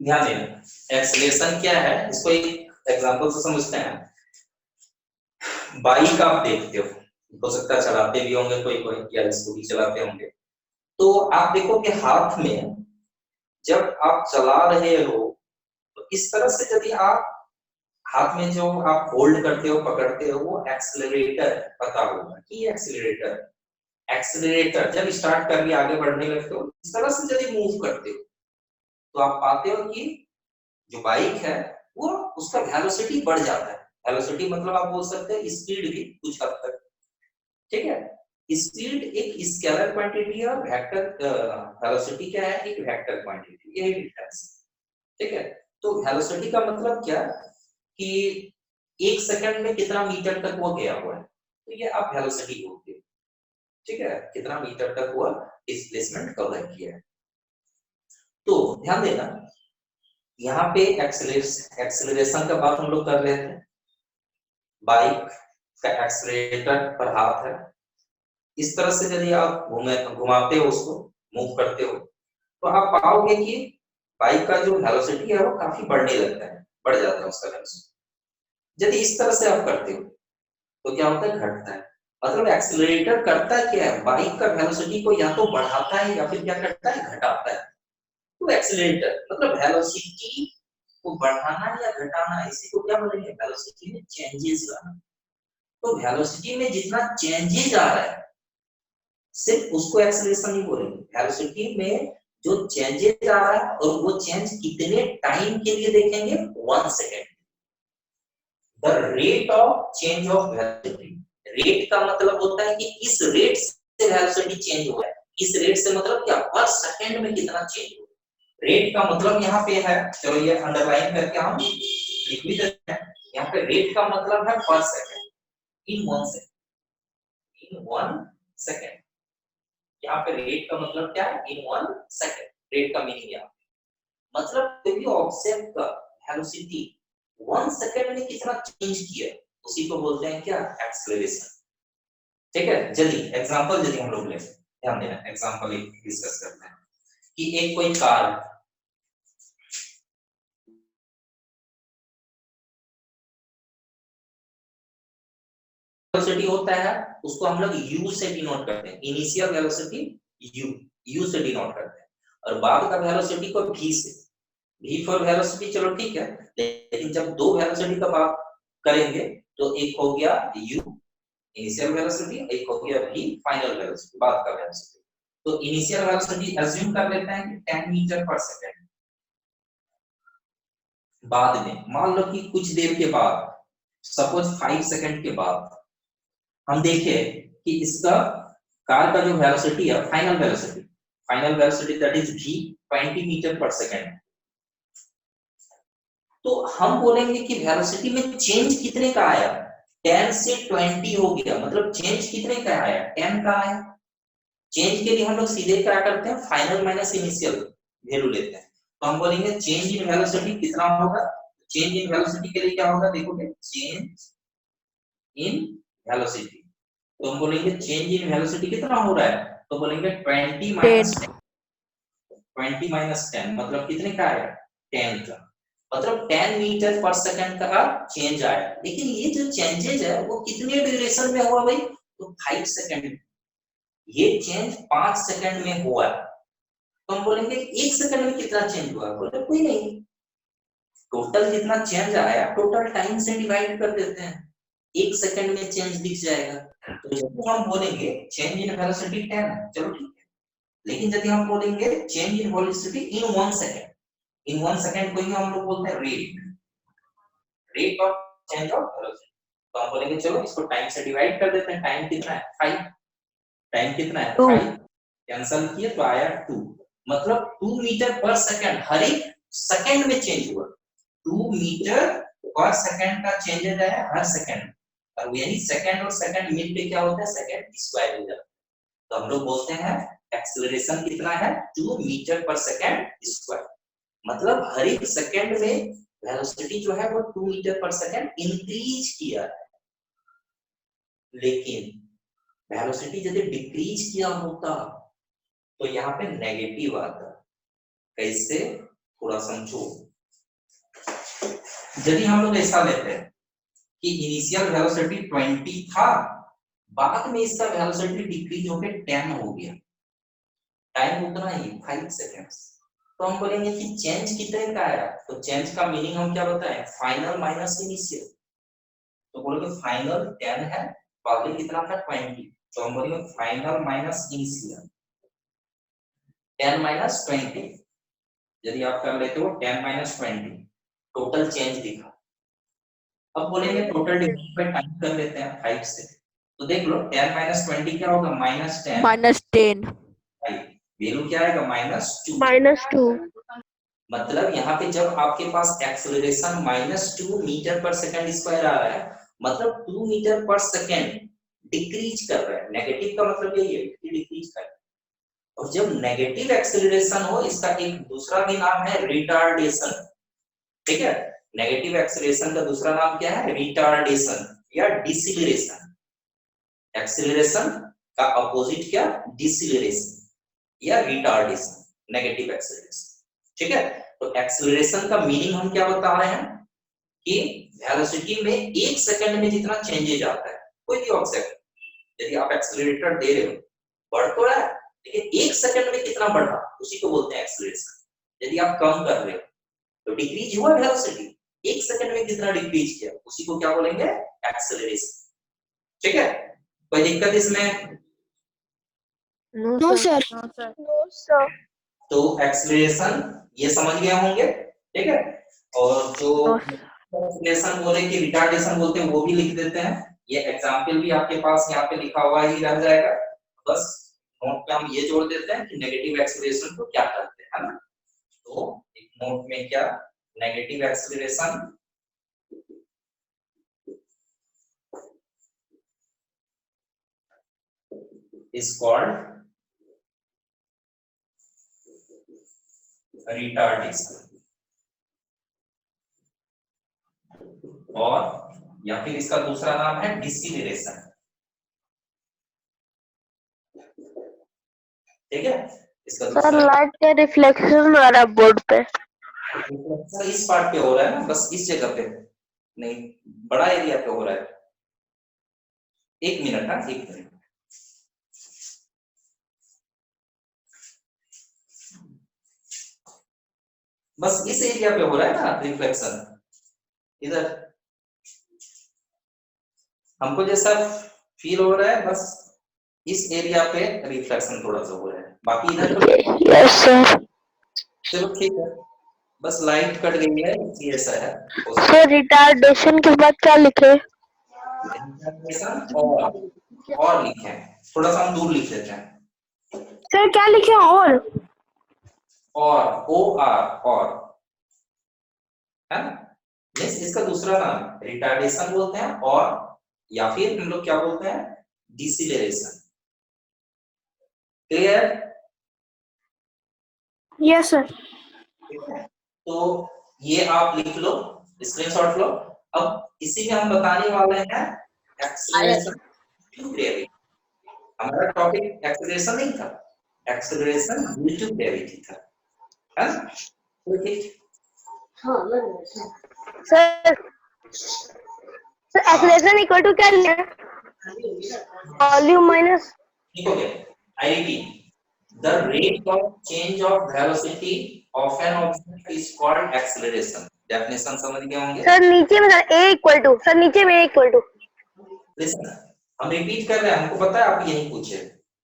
ध्यान देना एक्सेलरेशन क्या है, इसको एक एग्जांपल से समझते हैं। बाइक आप देखते हो सकता है चलाते भी होंगे कोई कोई, या स्कूटी चलाते होंगे, तो आप देखो कि हाथ में जब आप चला रहे हो तो इस तरह से यदि आप हाथ में जो आप होल्ड करते हो, पकड़ते हो, वो एक्सेलरेटर पता होगा कि ये एक्सेलरेटर। एक्सेलरेटर जब स्टार्ट करके आगे बढ़ने लगते हो, इस तरह से यदि मूव करते हो तो आप पाते हो कि जो बाइक है वो उसका वेलोसिटी बढ़ जाता है। वेलोसिटी मतलब आप बोल सकते हैं स्पीड भी कुछ हद तक, ठीक है। स्पीड एक स्केलर क्वांटिटी है और वेक्टर वेलोसिटी क्या है, एक वेक्टर क्वांटिटी, यही डिफरेंस, ठीक है। तो वेलोसिटी का मतलब क्या कि एक सेकंड में कितना मीटर तक वो गया हुआ है, तो ये आप वेलोसिटी बोलते हो, ठीक है, कितना मीटर तक वो डिस्प्लेसमेंट कवर किया है। तो ध्यान देना यहाँ पे एक्सेलरेशन का बात हम लोग कर रहे थे। बाइक का एक्सेलरेटर पर हाथ है, इस तरह से यदि आप घुमाते हो, उसको मूव करते हो, तो आप पाओगे कि बाइक का जो वेलोसिटी है वो काफी बढ़ने लगता है, बढ़ जाता है उसका वेलोसिटी। यदि इस तरह से आप करते हो तो क्या होता है, घटता है। मतलब एक्सेलरेटर करता क्या है, बाइक का वेलोसिटी को या तो बढ़ाता है या फिर क्या करता है, घटाता है। तो एक्सेलरेटर मतलब वेलोसिटी को बढ़ाना या घटाना, इसी को क्या बोलेंगे, वेलोसिटी में चेंजेस लाना। तो वेलोसिटी में जितना चेंजेस आ रहा है सिर्फ उसको एक्सेलरेशन नहीं बोलेंगे। वेलोसिटी में जो चेंजेस आ रहा है और वो चेंज कितने टाइम के लिए देखेंगे, 1 second. The rate of change of velocity, rate का मतलब होता है कि इस रेट से वेलोसिटी चेंज हो रहा है। इस रेट से मतलब क्या, पर सेकंड में कितना चेंज हो। रेट का मतलब यहाँ पे है, चलो ये अंडरलाइन करके हम लिख भी देते हैं। यहाँ पे रेट का मतलब है पर सेकंड, इन 1 सेकंड, इन 1 सेकंड। यहाँ पे रेट का मतलब क्या है, इन 1 सेकंड। रेट का मीनिंग यहाँ मतलब कोई भी ऑब्जेक्ट का वेलोसिटी 1 सेकंड में कितना चेंज किया, उसी को बोलते हैं क्या, एक्सेलरेशन। ठीक है, जल्दी एग्जांपल जल्दी हम लोग ले, ध्यान देना एग्जांपल एक डिस्कस करते हैं कि एक कोई कार वेलोसिटी होता है, उसको हम लोग u से डिनोट करते हैं। इनिशियल वेलोसिटी u से डिनोट करते हैं, और बाद का वेलोसिटी को v से। v फॉर वेलोसिटी, चलो ठीक है, लेकिन जब दो वेलोसिटी का बात करेंगे तो एक हो गया u इनिशियल वेलोसिटी, एक हो गया v फाइनल वेलोसिटी, बाद का वेलोसिटी। तो इनिशियल वेलोसिटी अज्यूम कर लेते हैं कि 10 मीटर पर सेकंड। बाद में मान लो कि कुछ देर के बाद, सपोज 5 सेकंड के बाद हम देखें कि इसका कार का जो वेलोसिटी है, final velocity that is v 20 metre per second. तो हम बोलेंगे कि वेलोसिटी में चेंज कितने का आया, 10 से 20 हो गया, मतलब चेंज कितने का आया, 10 का आया। चेंज के लिए हम लोग सीधे क्या करते हैं, फाइनल माइनस इनिशियल वैल्यू लेते हैं। तो हम बोलेंगे चेंज इन वेलोसिटी कितना होगा, चेंज इन वेलोसिटी के लिए क्या होगा देखोगे, चेंज इन वेलोसिटी, तो हम बोलेंगे चेंज इन वेलोसिटी कितना हो रहा है, तो बोलेंगे 20 माइनस 10 मतलब कितने का आया, 10 का, मतलब 10 मीटर पर सेकंड का चेंज आया। लेकिन ये जो चेंजेज है वो कितने ड्यूरेशन में हुआ भाई, तो 5 सेकंड। ये चेंज 5 सेकंड में हुआ, तो हम बोलेंगे 1 सेकंड में कितना चेंज हुआ, बोले कोई नहीं, टोटल जितना चेंज आया टोटल टाइम से डिवाइड कर देते हैं, 1 सेकंड में चेंज दिख जाएगा। तो जब हम बोलेंगे चेंज इन वेलोसिटी 10, चलो ठीक है, लेकिन यदि हम बोलेंगे change in velocity in 1 second, in 1 second को ही हम लोग बोलते हैं rate of change of velocity, तो हम बोलेंगे चलो इसको टाइम से डिवाइड कर देते हैं, टाइम कितना है 5, टाइम कितना है 5, कैंसिल किए तो आया 2, मतलब 2 मीटर पर सेकंड, हर एक सेकंड में चेंज हुआ, 2 मीटर पर सेकंड का चेंजेस है हर सेकंड, और यही सेकंड और सेकंड मिल के क्या होता है, सेकंड स्क्वायर हो जाता है, तो हम लोग बोलते हैं एक्सेलरेशन कितना है 2 मीटर पर सेकंड स्क्वायर, मतलब हर एक सेकंड में वेलोसिटी जो है वो 2 मीटर पर सेकंड इंक्रीज किया है। लेकिन वेलोसिटी यदि डिक्रीज किया होता तो यहाँ पे नेगेटिव आता, कैसे, थोड़ा समझो। यदि हम लोग ऐसा लेते हैं कि इनिशियल वेलोसिटी 20 था, बाद में इसका वेलोसिटी डिक्रीज होकर 10 हो गया, टाइम उतना ही 5 सेकंड्स, तो हम बोलेंगे कि चेंज कितने का आया, तो चेंज का मीनिंग हम क्या बताएं, फाइनल माइनस इनिशियल, तो बोलोगे फाइनल 10 है, पहले कितना था 20, तो हम बोलेंगे फाइनल माइनस इनिशियल 10 माइनस 20, यदि आप कर लेते हो 10 माइनस 20, टोटल चेंज दिखा। अब बोलेंगे टोटल डिवाइड बाय टाइम कर लेते हैं 5 से, तो देख लो 10 माइनस 20 क्या होगा, -10, वैल्यू क्या आएगा -2, मतलब यहाँ पे जब आपके पास acceleration -2 metre per second square आ रहा है, मतलब 2 मीटर पर सेकंड डिक्रीज कर रहा है, नेगेटिव का मतलब यही है कि डिक्रीज कर रहा है, और जब नेगेटिव एक्सेलरेशन हो इसका एक दूसरा भी नाम है रिटार्डेशन, ठीक है, नेगेटिव एक्सेलरेशन का दूसरा नाम क्या है, रिटार्डेशन या डिसिलरेशन, एक्सेलरेशन का अपोजिट क्या, डिसिलरेशन या रिटार्डेशन, नेगेटिव एक्सेलरेशन, ठीक है। तो एक्सेलरेशन का मीनिंग हम क्या बता रहे हैं कि वेलोसिटी में 1 सेकंड में जितना चेंजेज आता है, कोई भी ऑब्जेक्ट, यदि आप एक्सेलरेटर दे रहे हो, बढ़ तो रहा है, लेकिन 1 सेकंड में कितना बढ़ा उसी को बोलते हैं एक्सेलरेशन। यदि आप कम कर रहे हो तो डिक्रीज हुआ वेलोसिटी, 1 सेकंड में कितना डिक्रीज किया उसी को क्या बोलेंगे, एक्सेलरेशन, ठीक है। कोई दिक्कत इसमें, नो सर। तो एक्सेलरेशन ये समझ गए होंगे, ठीक है, और जो एक्सेलरेशन बोले कि रिटार्डेशन बोलते हैं वो भी लिख देते हैं, ये एग्जांपल भी आपके पास यहाँ पे लिखा हुआ ही रह जाएगा, बस नोट पे हम ये जोड़ देते हैं कि नेगेटिव एक्सेलरेशन को क्या कहते हैं, है ना, तो एक नोट में क्या, negative acceleration is called retardation, और या फिर इसका दूसरा नाम है डिसिलरेशन, ठीक है, इसका सर लाइट का रिफ्लेक्शन आ रहा है बोर्ड पे, रिफ्लेक्शन इस पार्ट पे हो रहा है ना, बस इस जगह पे नहीं, बड़ा एरिया पे हो रहा है, 1 मिनट, हाँ 1 मिनट, बस इस एरिया पे हो रहा है ना रिफ्लेक्शन, इधर हमको जैसा फील हो रहा है, बस इस एरिया पे रिफ्लेक्शन थोड़ा सा हो रहा है, बाकी इधर तो यस सर। चलो ठीक है, बस लाइट कट गई है इसलिए ऐसा है। सर रिटार्डेशन के बाद क्या लिखे, रिटार्डेशन और लिखे हैं, थोड़ा सा हम दूर लिख लेते हैं, सर क्या लिखे, और और है ना, मींस इसका दूसरा नाम रिटार्डेशन बोलते हैं, और या फिर हम लोग क्या बोलते हैं, डिसिलरेशन, क्लियर, यस सर। ठीक है, तो ये आप लिख लो स्क्रीनशॉट लो। अब इसी में हम बताने वाले हैं एक्सेलरेशन ड्यू ग्रेविटी। हमारा टॉपिक एक्सेलरेशन नहीं था, एक्सेलरेशन ड्यू टू ग्रेविटी था, है ना? ठीक। सर एक्सेलरेशन इक्वल टू क्या लिया? वॉल्यूम माइनस लिखोगे, I repeat, the rate of change of velocity of an object is called acceleration. Definition समझ गए होंगे? सर नीचे में ए इक्वल टू, सर नीचे में ए इक्वल टू। लिसन, हम रिपीट कर रहे हैं, हमको पता है आप यही पूछे,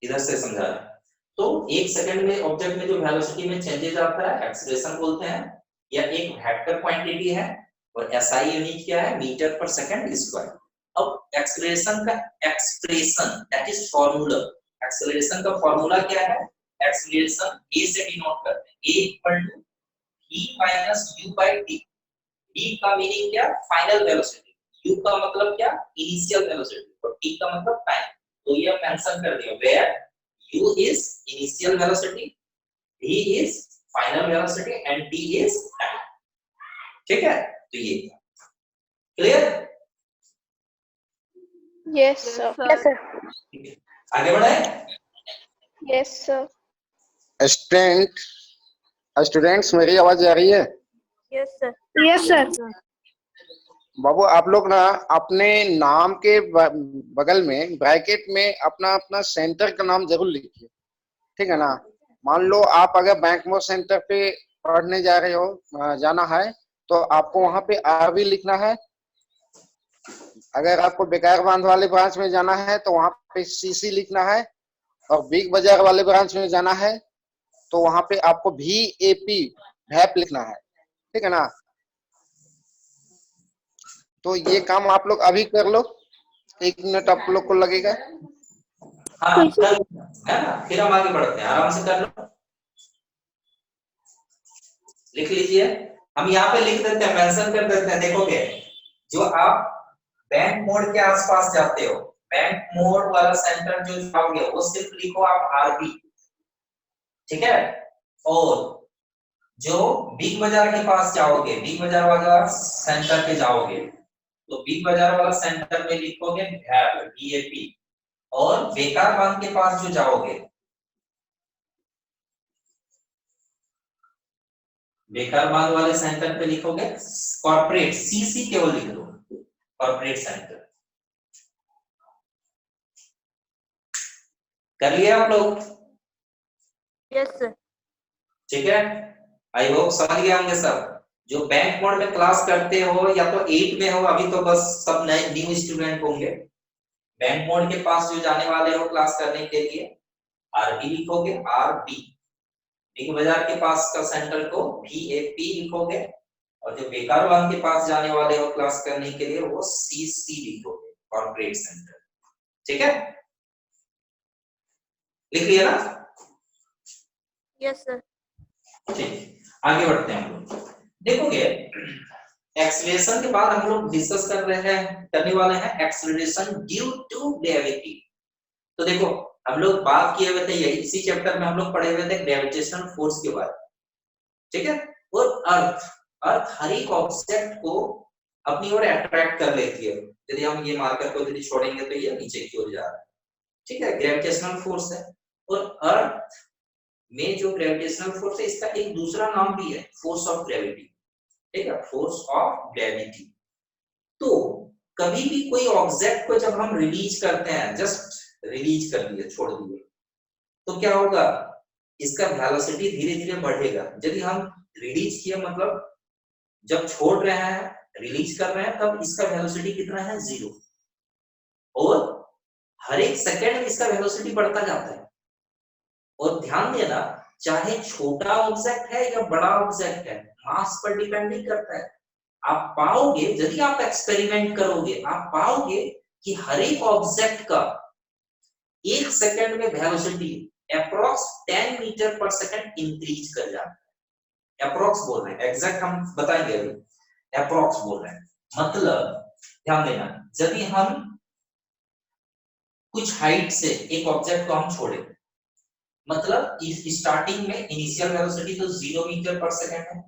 इधर से समझा रहे हैं। तो एक सेकंड में ऑब्जेक्ट में जो वेलोसिटी में चेंजेस आता है एक्सेलरेशन बोलते हैं, या एक वेक्टर क्वांटिटी है, और एसआई यूनिट क्या है? Metre per second square. अब एक्सेलरेशन का expression that is formula, acceleration का फार्मूला क्या है? एक्सेलरेशन ए से डिनोट करते हैं, a equal to v minus u by t। v का मीनिंग क्या? फाइनल वेलोसिटी, u का मतलब क्या? इनिशियल वेलोसिटी, और t का मतलब टाइम। तो ये मेंशन कर दिया, where u is initial velocity, v is final velocity and t is time। ठीक है, तो ये clear? Yes sir. Yes sir. आगे बढ़े? Yes sir. स्टूडेंट्स मेरी आवाज आ रही है? Yes sir. Yes sir. बाबू आप लोग ना अपने नाम के बगल में ब्रैकेट में अपना अपना सेंटर का नाम जरूर लिखिए, ठीक है ना? मान लो आप अगर बैंक मोर सेंटर पे पढ़ने जा रहे हो, जाना है, तो आपको वहां पे आरवी लिखना है। अगर आपको बेकार बांध वाले ब्रांच में जाना है तो वहां पे सीसी लिखना है, और बिग बाजार वाले ब्रांच में जाना है तो वहां पे आपको VAP भैप लिखना है, ठीक है ना? तो ये काम आप लोग अभी कर लो, 1 मिनट आप लोग को लगेगा। हाँ है ना, फिर हम आगे बढ़ते हैं, आराम से कर लो, लिख लीजिए। हम यहाँ पे लिख देते हैं, मेंशन कर देते हैं। देखोगे जो आप बैंक मोड के आसपास जाते हो, बैंक मोड वाला सेंटर जो जाओगे वो सिर्फ लिखो आप आरबी, ठीक है? और जो बिग बाजार के पास जाओगे, बिग बाजार वाला सेंटर पे जाओगे, तो बिग बाजार वाला सेंटर में लिखोगे VAP। और बेकार बांध के पास जो जाओगे, बेकार बांध वाले सेंटर पे लिखोगे कॉर्पोरेट, CC केवल लिख दो, कॉर्पोरेट सेंटर। कर लिया आप लोग? Yes sir. ठीक है, आई होप समझ गए होंगे सब। जो बैंक मोड में क्लास करते हो या तो 8 में हो, अभी तो बस सब नए न्यू स्टूडेंट होंगे। बैंक मोड के पास जो जाने वाले हो क्लास करने के लिए, आरबी लिखोगे, आरबी। बिग बाजार के पास का सेंटर को VAP लिखोगे, और जो बेकार बांध के पास जाने वाले हो क्लास करने के लिए वो CC लिखोगे, कॉर्पोरेट सेंटर। ठीक है, लिख लिया ना? Yes sir. ठीक, आगे बढ़ते हैं हम लोग। देखोगे एक्सेलरेशन के बाद हम लोग डिस्कस करने वाले हैं एक्सेलरेशन ड्यू टू ग्रेविटी। तो देखो हम लोग बात किए हुए थे, यही इसी चैप्टर में हम लोग पढ़े हुए थे ग्रेविटेशनल फोर्स के बारे में, ठीक है? और अर्थ हर एक ऑब्जेक्ट को अपनी ओर अट्रैक्ट कर लेती है। यदि हम ये मार्कर को यदि छोड़ेंगे तो ये नीचे की ओर जा रहा है, ठीक है? ग्रेविटेशनल फोर्स है। और अर्थ में जो ग्रेविटेशनल फोर्स है, इसका एक दूसरा नाम भी है, फोर्स ऑफ ग्रेविटी, ठीक है? Force of gravity. तो कभी भी कोई ऑब्जेक्ट को जब हम रिलीज करते हैं, जस्ट रिलीज कर दिए, छोड़ दिए, तो क्या होगा? इसका वेलोसिटी धीरे धीरे बढ़ेगा। यदि हम रिलीज किए मतलब जब छोड़ रहे हैं, रिलीज कर रहे हैं, तब इसका वेलोसिटी कितना है? 0। और हर एक सेकंड में इसका वेलोसिटी बढ़ता जाता है। और ध्यान देना, चाहे छोटा ऑब्जेक्ट है या बड़ा ऑब्जेक्ट है, मास पर डिपेंड नहीं करता है। आप पाओगे, यदि आप एक्सपेरिमेंट करोगे, आप पाओगे कि हर एक ऑब्जेक्ट का 1 सेकंड में velocity approx 10 metre per second increase कर जाता है। अप्रॉक्स बोल रहे हैं, एग्जैक्ट हम बताएंगे अभी, अप्रॉक्स बोल रहे हैं। मतलब ध्यान देना, यदि हम कुछ हाइट से एक ऑब्जेक्ट को हम छोड़े, मतलब स्टार्टिंग में इनिशियल वेलोसिटी तो 0 मीटर पर सेकंड है।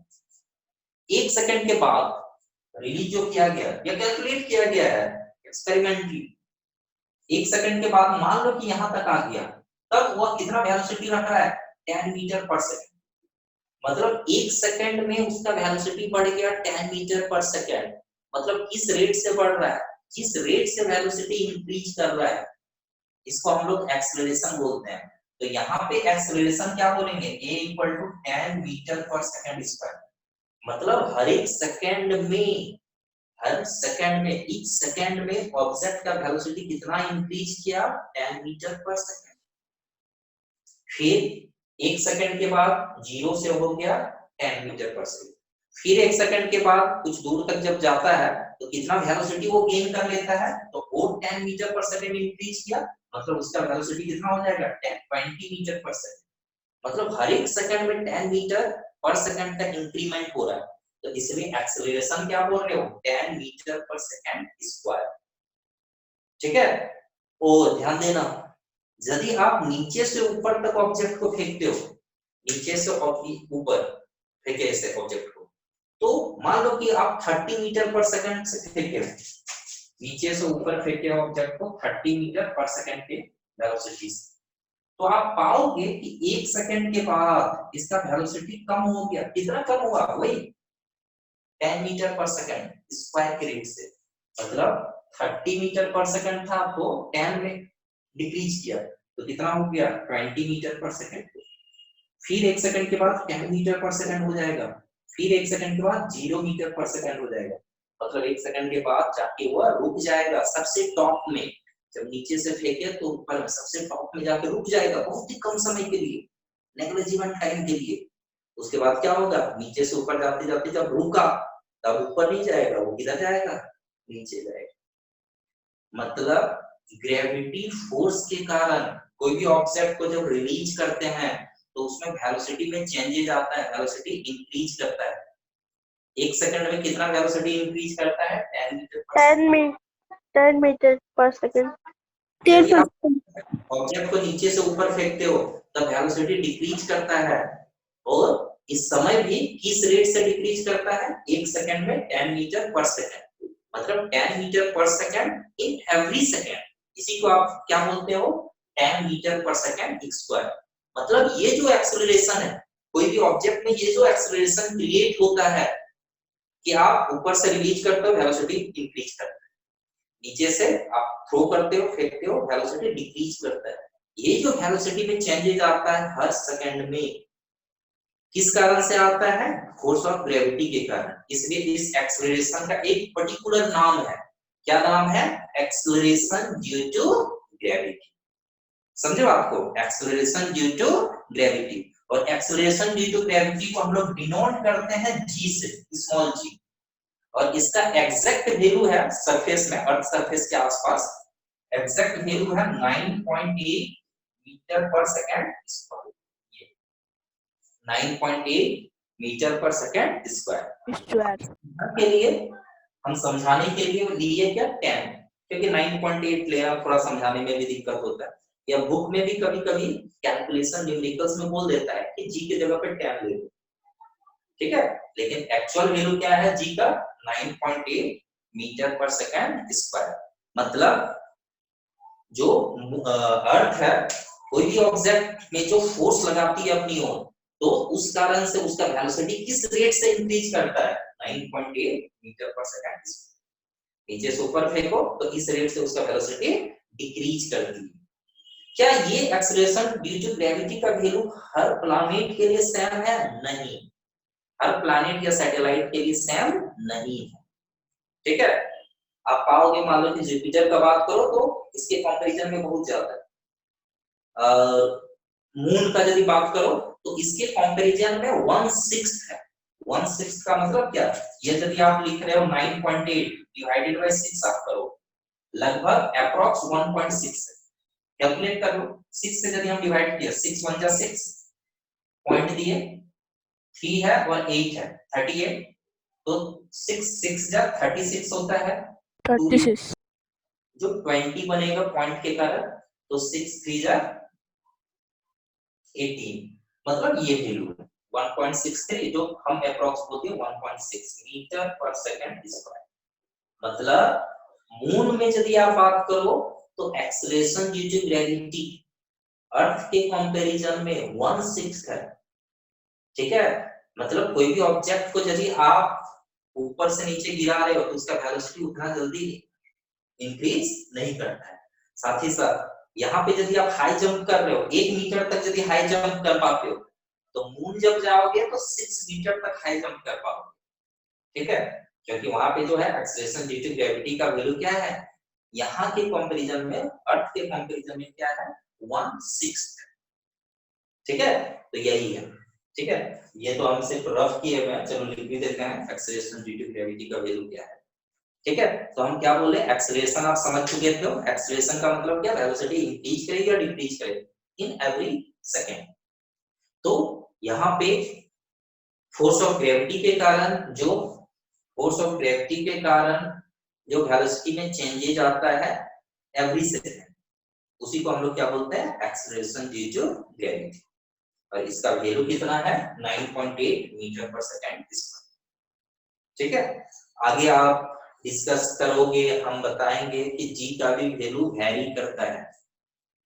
1 सेकंड के बाद रिलीज जो किया गया या कैलकुलेट किया गया है एक्सपेरिमेंटली, 1 सेकंड के बाद मान लो कि यहां तक आ गया, तब वह कितना वेलोसिटी रख रहा है 10 मीटर पर सेकंड। मतलब 1 सेकंड में उसका वेलोसिटी बढ़ गया 10 मीटर पर सेकंड। मतलब किस रेट से बढ़ रहा है, जिस रेट से वेलोसिटी इंक्रीज कर रहा है, इसको हम लोग एक्सेलरेशन बोलते हैं। तो यहाँ पे एक्सेलरेशन क्या बोलेंगे, a equal to 10 metre per second square. मतलब हर एक सेकंड में, हर सेकंड में, एक सेकंड में ऑब्जेक्ट का वेलोसिटी कितना इंक्रीज किया 10 मीटर पर सेकंड। फिर 1 सेकंड के बाद 0 से हो गया 10 मीटर पर सेकंड। फिर 1 सेकंड के बाद कुछ दूर तक जब जाता है तो कितना वेलोसिटी वो गेन कर लेता है, तो और 10 मीटर पर सेकंड इंक्रीज किया, मतलब उसका वेलोसिटी कितना हो जाएगा 20 मीटर पर सेकंड। मतलब हर एक सेकंड में 10 मीटर पर सेकंड का इंक्रीमेंट हो रहा है। तो इसमें एक्सेलरेशन क्या बोल रहे हो 10 मीटर पर सेकंड स्क्वायर। ठीक है। और ध्यान देना, यदि आप नीचे से ऊपर तक ऑब्जेक्ट को फेंकते हो, नीचे से ऊपर फेंके ऐसे ऑब्जेक्ट को, तो मान लो कि आप 30 मीटर पर सेकंड से फेंके, नीचे से ऊपर फेंके ऑब्जेक्ट को 30 मीटर पर सेकंड के वेलोसिटी से, तो आप पाओगे कि 1 सेकंड के बाद इसका वेलोसिटी कम हो गया। कितना कम हुआ, वही 10 मीटर पर सेकंड स्क्वायर के रेट से। मतलब 30 मीटर पर सेकंड था तो 10 में डिक्रीज किया, तो कितना हो गया 20 मीटर पर सेकंड। फिर 1 सेकंड के बाद 10 मीटर पर सेकंड हो जाएगा, फिर 1 सेकंड के बाद 0 मीटर पर सेकंड हो जाएगा। मतलब 1 सेकंड के बाद जाके वह रुक जाएगा सबसे टॉप में। जब नीचे से फेंके तो ऊपर में सबसे टॉप में जाके रुक जाएगा बहुत ही कम समय के लिए, नेग्लिजिबल टाइम के लिए। उसके बाद क्या होगा, नीचे से ऊपर जाते जाते जब रुका तब ऊपर नहीं जाएगा, वो किधर जाएगा, नीचे जाएगा। मतलब ग्रेविटी फोर्स के कारण कोई भी ऑब्जेक्ट को जब रिलीज करते हैं तो उसमें वेलोसिटी में चेंजेस आता है, वेलोसिटी इंक्रीज करता है। 1 सेकंड में कितना वेलोसिटी इंक्रीज करता है 10 metre per second. 10 metre per second. यदि आप ऑब्जेक्ट को नीचे से ऊपर फेंकते हो तब वेलोसिटी डिक्रीज करता है, और इस समय भी किस रेट से डिक्रीज करता है 1 सेकंड में 10 मीटर पर सेकंड। मतलब 10 metre per second in every second, इसी को आप क्या बोलते हो 10 मीटर पर सेकंड स्क्वायर। मतलब ये जो एक्सेलरेशन है, कोई भी ऑब्जेक्ट में ये जो एक्सेलरेशन क्रिएट होता है कि आप ऊपर से रिलीज करते हो वेलोसिटी इंक्रीज करता है, नीचे से आप थ्रो करते हो फेंकते हो वेलोसिटी डिक्रीज करता है। ये जो वेलोसिटी में चेंजेस आता है हर सेकंड में, किस कारण से आता है, फोर्स ऑफ ग्रेविटी के कारण। इसलिए इस एक्सेलरेशन का एक पर्टिकुलर नाम है, क्या नाम है, एक्सेलरेशन ड्यू टू ग्रेविटी। समझे बात को, एक्सेलरेशन ड्यू टू ग्रेविटी। और एक्सेलरेशन ड्यू टू ग्रेविटी को हम लोग डिनोट करते हैं जी से, स्मॉल जी। और इसका एग्जैक्ट वैल्यू है सरफेस में, अर्थ सरफेस के आसपास, एग्जैक्ट वैल्यू है 9.8 metre per second square. 9.8 metre per second square के लिए हम समझाने के लिए लिए क्या 10, क्योंकि 9.8 लेना थोड़ा समझाने में भी दिक्कत होता है, या बुक में भी कभी कभी कैलकुलेशन न्यूमेरिकल्स में बोल देता है कि जी की जगह पे 10 ले लो, ठीक है। लेकिन एक्चुअल वैल्यू क्या है जी का 9.8 मीटर पर सेकंड स्क्वायर। मतलब जो अर्थ है, कोई भी ऑब्जेक्ट में जो फोर्स लगाती है अपनी ओर, तो उस कारण से उसका वेलोसिटी किस रेट से इंक्रीज करता है 9.8 मीटर पर सेकंड। नीचे से ऊपर फेंको तो इस रेट से उसका वेलोसिटी डिक्रीज करती है। क्या ये एक्सेलरेशन ड्यू टू ग्रेविटी का वैल्यू हर प्लैनेट के लिए सेम है? नहीं, हर प्लैनेट या सैटेलाइट के लिए सेम नहीं है, ठीक है। आप पाओगे, मान लो कि जुपिटर का बात करो तो इसके कंपैरिजन में बहुत ज्यादा है। मून का यदि बात करो तो इसके कंपैरिजन में 1/6 है। 1/6 का मतलब क्या, ये यदि आप लिख रहे हो 9.8 डिवाइडेड बाय 6 आप करो, लगभग अप्रॉक्स 1.6 है। कैलकुलेट कर लो, 6 से यदि हम डिवाइड किया, 6 1 जा 6, पॉइंट दिए 3 है और 8 है 38, तो 6 6 जा 36 होता है, 36 जो 20 बनेगा पॉइंट के कारण, तो 6 3 जा 18, मतलब ये वैल्यू है 1.63 जो हम अप्रोक्स बोलते हैं 1.6 मीटर पर सेकंड स्क्वायर। मतलब मून में यदि आप बात करो तो एक्सेलरेशन ड्यू टू ग्रेविटी अर्थ के कंपैरिजन में 1/6 है। ठीक है, मतलब कोई भी ऑब्जेक्ट को यदि आप ऊपर से नीचे गिरा रहे हो तो उसका वेलोसिटी उतना जल्दी इंक्रीज नहीं करता है। साथ ही साथ यहाँ पे यदि आप हाई जंप कर रहे हो 1 मीटर तक यदि हाई जंप कर पाते हो तो मून जब जाओगे तो 6 मीटर तक हाई जंप कर पाओगे। ठीक है, क्योंकि वहां पे जो है एक्सेलरेशन ड्यू टू ग्रेविटी का वैल्यू क्या है, यहाँ के कंपैरिजन में अर्थ के कंपैरिजन में क्या है 1/6। ठीक है, तो यही है। ठीक है, ये तो हम सिर्फ रफ किए हुए हैं, चलो लिख भी देते हैं एक्सेलरेशन ड्यू टू ग्रेविटी का वैल्यू क्या है। ठीक है, तो हम क्या बोले, एक्सेलरेशन आप समझ चुके थे। एक्सेलरेशन का मतलब क्या, वेलोसिटी इंक्रीज करेगी या डिक्रीज करेगी इन एवरी सेकंड। तो यहाँ पे फोर्स ऑफ ग्रेविटी के कारण जो वेलोसिटी में चेंजेज आता है एवरी सेकंड, उसी को हम लोग क्या बोलते हैं, एक्सेलरेशन ड्यू टू ग्रेविटी। और इसका वैल्यू कितना है 9.8 मीटर पर सेकंड स्क्वायर। ठीक है, आगे आप डिस्कस करोगे, हम बताएंगे कि जी का भी वैल्यू वेरी करता है।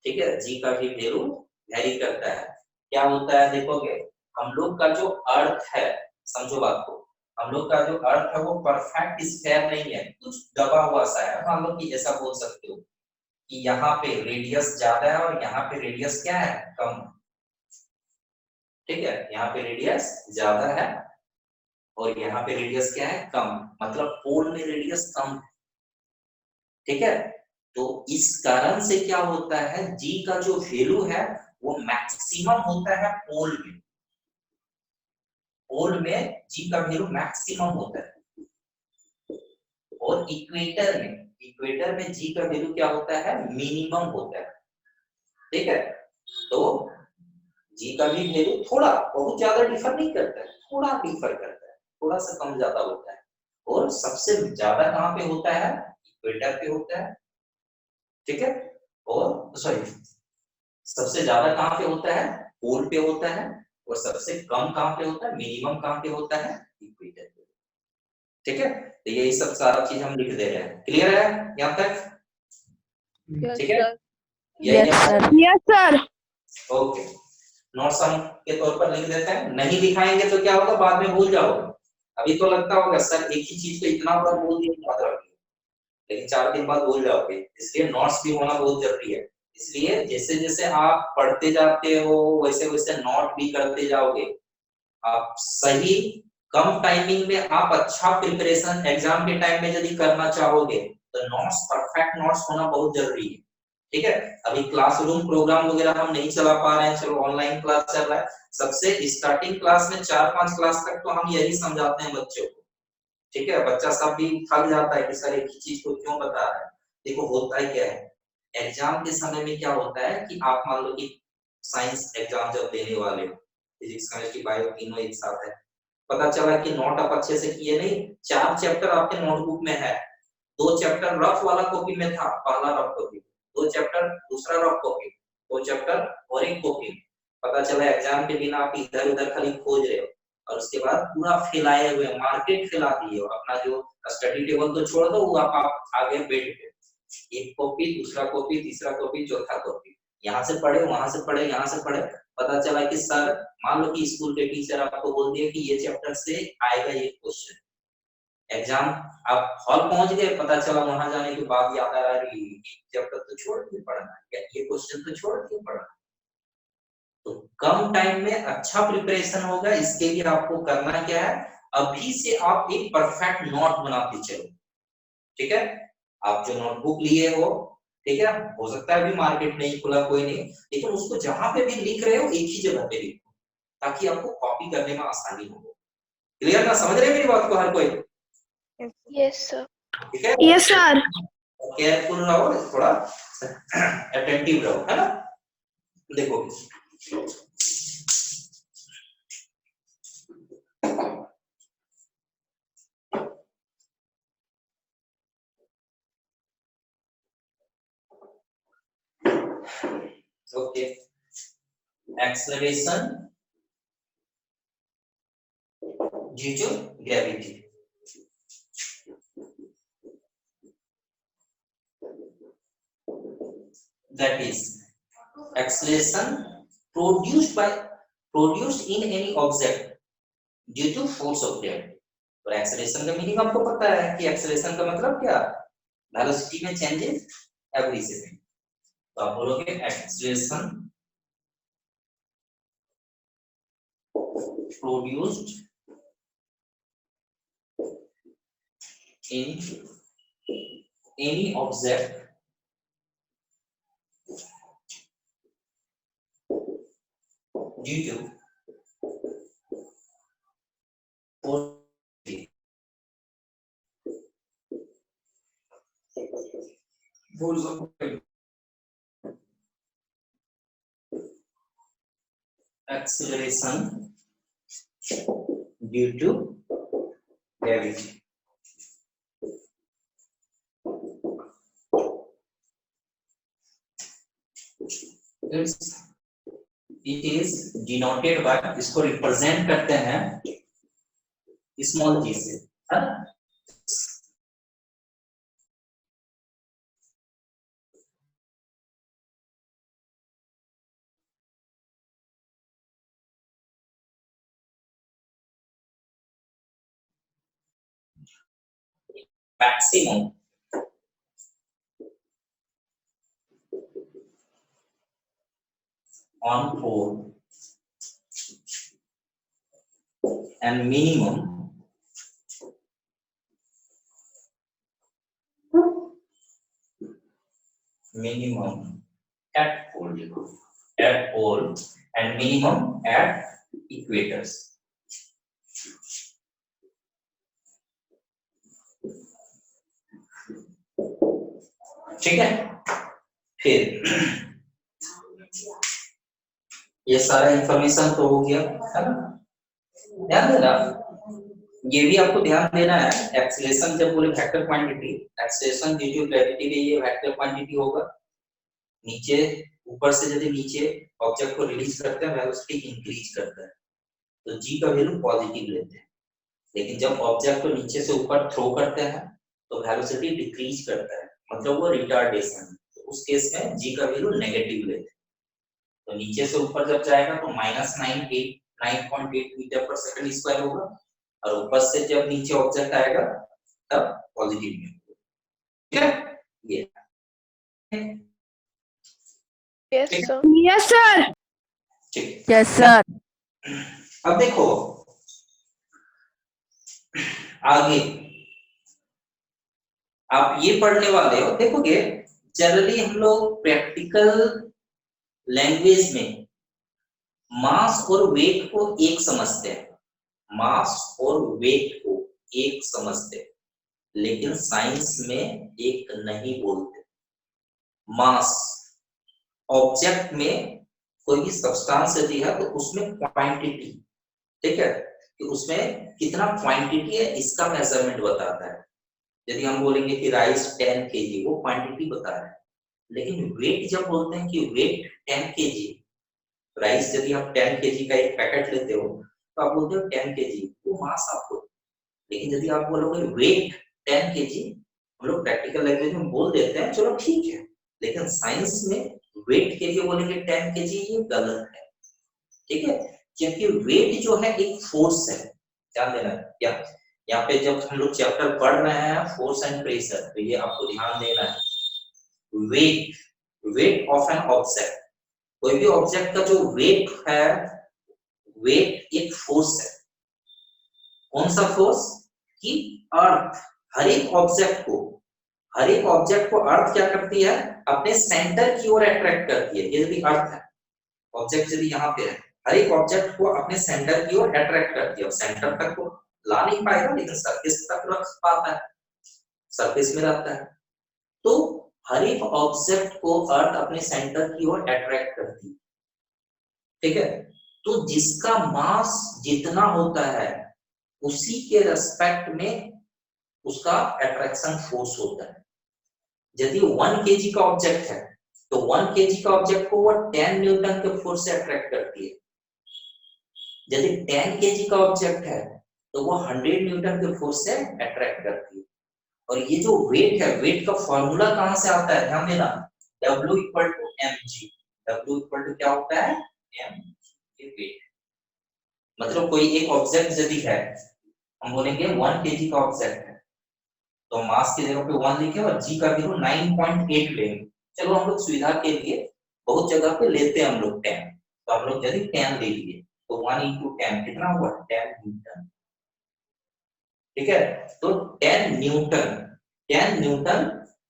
ठीक है, जी का भी वैल्यू वेरी करता है। क्या होता है देखोगे, हम लोग का जो अर्थ है, समझो बात को, हम लोग का जो अर्थ है वो परफेक्ट स्फीयर नहीं है, कुछ दबा हुआ सा है। मान लो कि ऐसा बोल सकते हो कि यहाँ पे रेडियस ज्यादा है और यहाँ पे रेडियस क्या है, कम। ठीक है, यहाँ पे रेडियस ज्यादा है और यहाँ पे रेडियस क्या है, कम, मतलब पोल में रेडियस कम है। ठीक है, तो इस कारण से क्या होता है, जी का जो वैल्यू है वो मैक्सिमम होता है पोल में। पोल में जी का वैल्यू मैक्सिमम होता है और इक्वेटर में जी का वैल्यू क्या होता है, मिनिमम होता है। ठीक है, तो जी का भी वैल्यू थोड़ा बहुत ज्यादा डिफर नहीं करता है, थोड़ा डिफर करता है, थोड़ा सा कम ज्यादा होता है। और सबसे ज्यादा कहाँ पे होता है, इक्वेटर पे होता है। ठीक है, और सॉरी, सबसे ज्यादा कहाँ पे होता है, पोल पे होता है। और सबसे कम कहाँ पे होता है, मिनिमम कहाँ पे होता है, इक्वेटर पे। ठीक है, तो यही सब सारा चीज हम लिख दे रहे हैं। क्लियर है यहाँ तक? ठीक है, Yes, sir. Yes, sir. Okay, notes हम के तौर पर लिख देते हैं। नहीं दिखाएंगे तो क्या होगा, बाद में भूल जाओगे। अभी तो लगता होगा सर एक ही चीज को इतना बार बोल दिया, याद रखिए, लेकिन 4 दिन बाद भूल जाओगे। इसलिए नोट्स भी होना बहुत जरूरी है। इसलिए जैसे जैसे आप पढ़ते जाते हो वैसे वैसे नोट भी करते जाओगे। आप सही कम टाइमिंग में आप अच्छा प्रिपरेशन एग्जाम के टाइम में यदि करना चाहोगे तो नोट्स, परफेक्ट नोट्स होना बहुत जरूरी है। ठीक है, अभी क्लासरूम प्रोग्राम वगैरह हम नहीं चला पा रहे हैं, चलो ऑनलाइन क्लास चल रहा है। सबसे स्टार्टिंग क्लास में 4-5 क्लास तक तो हम यही समझाते हैं बच्चों को। ठीक है, बच्चा सब भी थक जाता है कि सर एक ही चीज को क्यों बता रहा है। देखो होता है क्या है, एग्जाम के समय में क्या होता है कि आप मान लो कि साइंस एग्जाम जब देने वाले हो, फिजिक्स केमिस्ट्री बायो तीनों एक साथ है, पता चला कि नोट आप अच्छे से किए नहीं, 4 चैप्टर आपके नोटबुक में है, 2 चैप्टर रफ वाला कॉपी में था, पहला रफ कॉपी, 2 चैप्टर दूसरा रफ कॉपी, 2 चैप्टर और एक कॉपी। पता चला एग्जाम के दिन आप इधर उधर खाली खोज रहे हो और उसके बाद पूरा फैलाए हुए मार्केट फैला दिए हो। अपना जो स्टडी टेबल तो छोड़ दो, वो आप आगे बेड पे एक कॉपी, दूसरा कॉपी, तीसरा कॉपी, चौथा कॉपी, यहाँ से पढ़े वहां से पढ़े यहाँ से पढ़े। पता चला कि सर, मान लो कि स्कूल के टीचर आपको बोल दिए कि ये चैप्टर से आएगा ये क्वेश्चन। एग्जाम आप हॉल पहुंच गए, पता चला वहां जाने के बाद याद आ रहा है चैप्टर तो छोड़ के पढ़ना है, ये क्वेश्चन तो छोड़ के पढ़ना। तो कम टाइम में अच्छा प्रिपरेशन होगा, इसके लिए आपको करना क्या है, अभी से आप एक परफेक्ट नोट बनाते चलो। ठीक है, आप जो नोटबुक लिए हो, ठीक है, हो सकता है अभी मार्केट नहीं खुला, कोई नहीं, लेकिन उसको जहां पे भी लिख रहे हो एक ही जगह पे लिखो ताकि आपको कॉपी करने में आसानी हो। क्लियर ना, समझ रहे मेरी बात को हर कोई? Yes, sir. ठीक है, Yes, sir. केयरफुल रहो, थोड़ा अटेंटिव रहो, है ना। देखो okay, acceleration due to gravity. That is acceleration produced in any object due to force of gravity। और एक्सेलरेशन का मीनिंग आपको पता है कि एक्सेलरेशन का मतलब क्या, वेलोसिटी में चेंजेस एवरी सेकंड। तो आप बोलोगे acceleration produced in any object due to force। acceleration due to gravity। It is denoted by, इसको रिप्रेजेंट करते हैं स्मॉल जी से, है ना? Maximum on pole and minimum at pole and minimum at equators। ठीक है, फिर ये सारा इंफॉर्मेशन तो हो गया, है ना? ध्यान देना, ये भी आपको ध्यान देना है। एक्सेलरेशन जब बोले vector quantity, acceleration due to gravity में ये वेक्टर क्वांटिटी होगा। नीचे ऊपर से यदि नीचे ऑब्जेक्ट को रिलीज करते हैं वेलोसिटी इंक्रीज करता है, तो जी का वैल्यू पॉजिटिव लेते हैं। लेकिन जब ऑब्जेक्ट को नीचे से ऊपर थ्रो करते हैं तो वेलोसिटी डिक्रीज करता है, मतलब वो रिटार्डेशन। तो उस केस में जी का वैल्यू नेगेटिव लेते हैं। तो नीचे से ऊपर जब जाएगा तो -9.8 मीटर पर सेकंड स्क्वायर होगा, और ऊपर से जब नीचे ऑब्जेक्ट आएगा तब पॉजिटिव में। ठीक है, ये Yes, sir. Yes, sir. ठीक। Yes, sir. अब देखो आगे आप ये पढ़ने वाले हो, देखोगे जनरली हम लोग प्रैक्टिकल लैंग्वेज में मास और वेट को एक समझते हैं, मास और वेट को एक समझते हैं, लेकिन साइंस में एक नहीं बोलते। मास ऑब्जेक्ट में कोई भी सब्सटेंस यदि है तो उसमें क्वांटिटी, ठीक है, कि उसमें कितना क्वांटिटी है इसका मेजरमेंट बताता है। यदि हम बोलेंगे कि राइस 10 kg, वो क्वांटिटी बता रहा है। लेकिन वेट जब बोलते हैं कि वेट 10 kg, राइस यदि आप 10 kg का एक पैकेट लेते हो तो आप बोलते हो 10 kg, वो मास आपको। लेकिन यदि आप बोलोगे वेट 10 kg, हम लोग प्रैक्टिकल लैंग्वेज में बोल देते हैं, चलो ठीक है, लेकिन साइंस में वेट के लिए बोलेंगे 10 kg, ये गलत है। ठीक है, क्योंकि वेट जो है एक फोर्स है। ध्यान देना, क्या यहाँ पे जब हम लोग चैप्टर पढ़ रहे हैं फोर्स एंड प्रेशर, तो ये आपको ध्यान देना है। वेट ऑफ एन ऑब्जेक्ट, कोई भी ऑब्जेक्ट का जो वेट है, वेट एक फोर्स है। कौन सा फोर्स? कि अर्थ हर एक ऑब्जेक्ट को अर्थ क्या करती है? अपने सेंटर की ओर अट्रैक्ट करती है। ये यदि अर्थ है, ऑब्जेक्ट यदि यहाँ पे है, हर एक ऑब्जेक्ट को अपने सेंटर की ओर अट्रैक्ट करती है। सेंटर तक को ला नहीं पाएगा, लेकिन सरफेस तक रख पाता है, सरफेस में रहता है। तो हर एक ऑब्जेक्ट को अर्थ अपने सेंटर की ओर अट्रैक्ट करती है। ठीक है, तो जिसका मास जितना होता है उसी के रेस्पेक्ट में उसका अट्रैक्शन फोर्स होता है। यदि 1 kg का ऑब्जेक्ट है तो 1 kg का ऑब्जेक्ट को वो 10 न्यूटन के फोर्स से अट्रैक्ट करती है। यदि 10 kg का ऑब्जेक्ट है तो तो वो 100 न्यूटन के फोर्स से अट्रैक्ट करती है। और ये जो वेट है, वेट का फॉर्मूला कहां से आता है, ध्यान देना, W equal to mg। W equal to क्या होता है, m, ये वेट। मतलब कोई एक ऑब्जेक्ट यदि है, हम बोलेंगे 1 kg का ऑब्जेक्ट है, तो मास की जगह पे 1 लिखे और g का वैल्यू 9.8 लेंगे। चलो हम लोग सुविधा के लिए बहुत जगह पे लेते हैं हम लोग 10, तो हम लोग यदि 10 ले लिए तो 1 into 10 कितना हुआ, 10 न्यूटन। ठीक है, तो 10 न्यूटन, 10 न्यूटन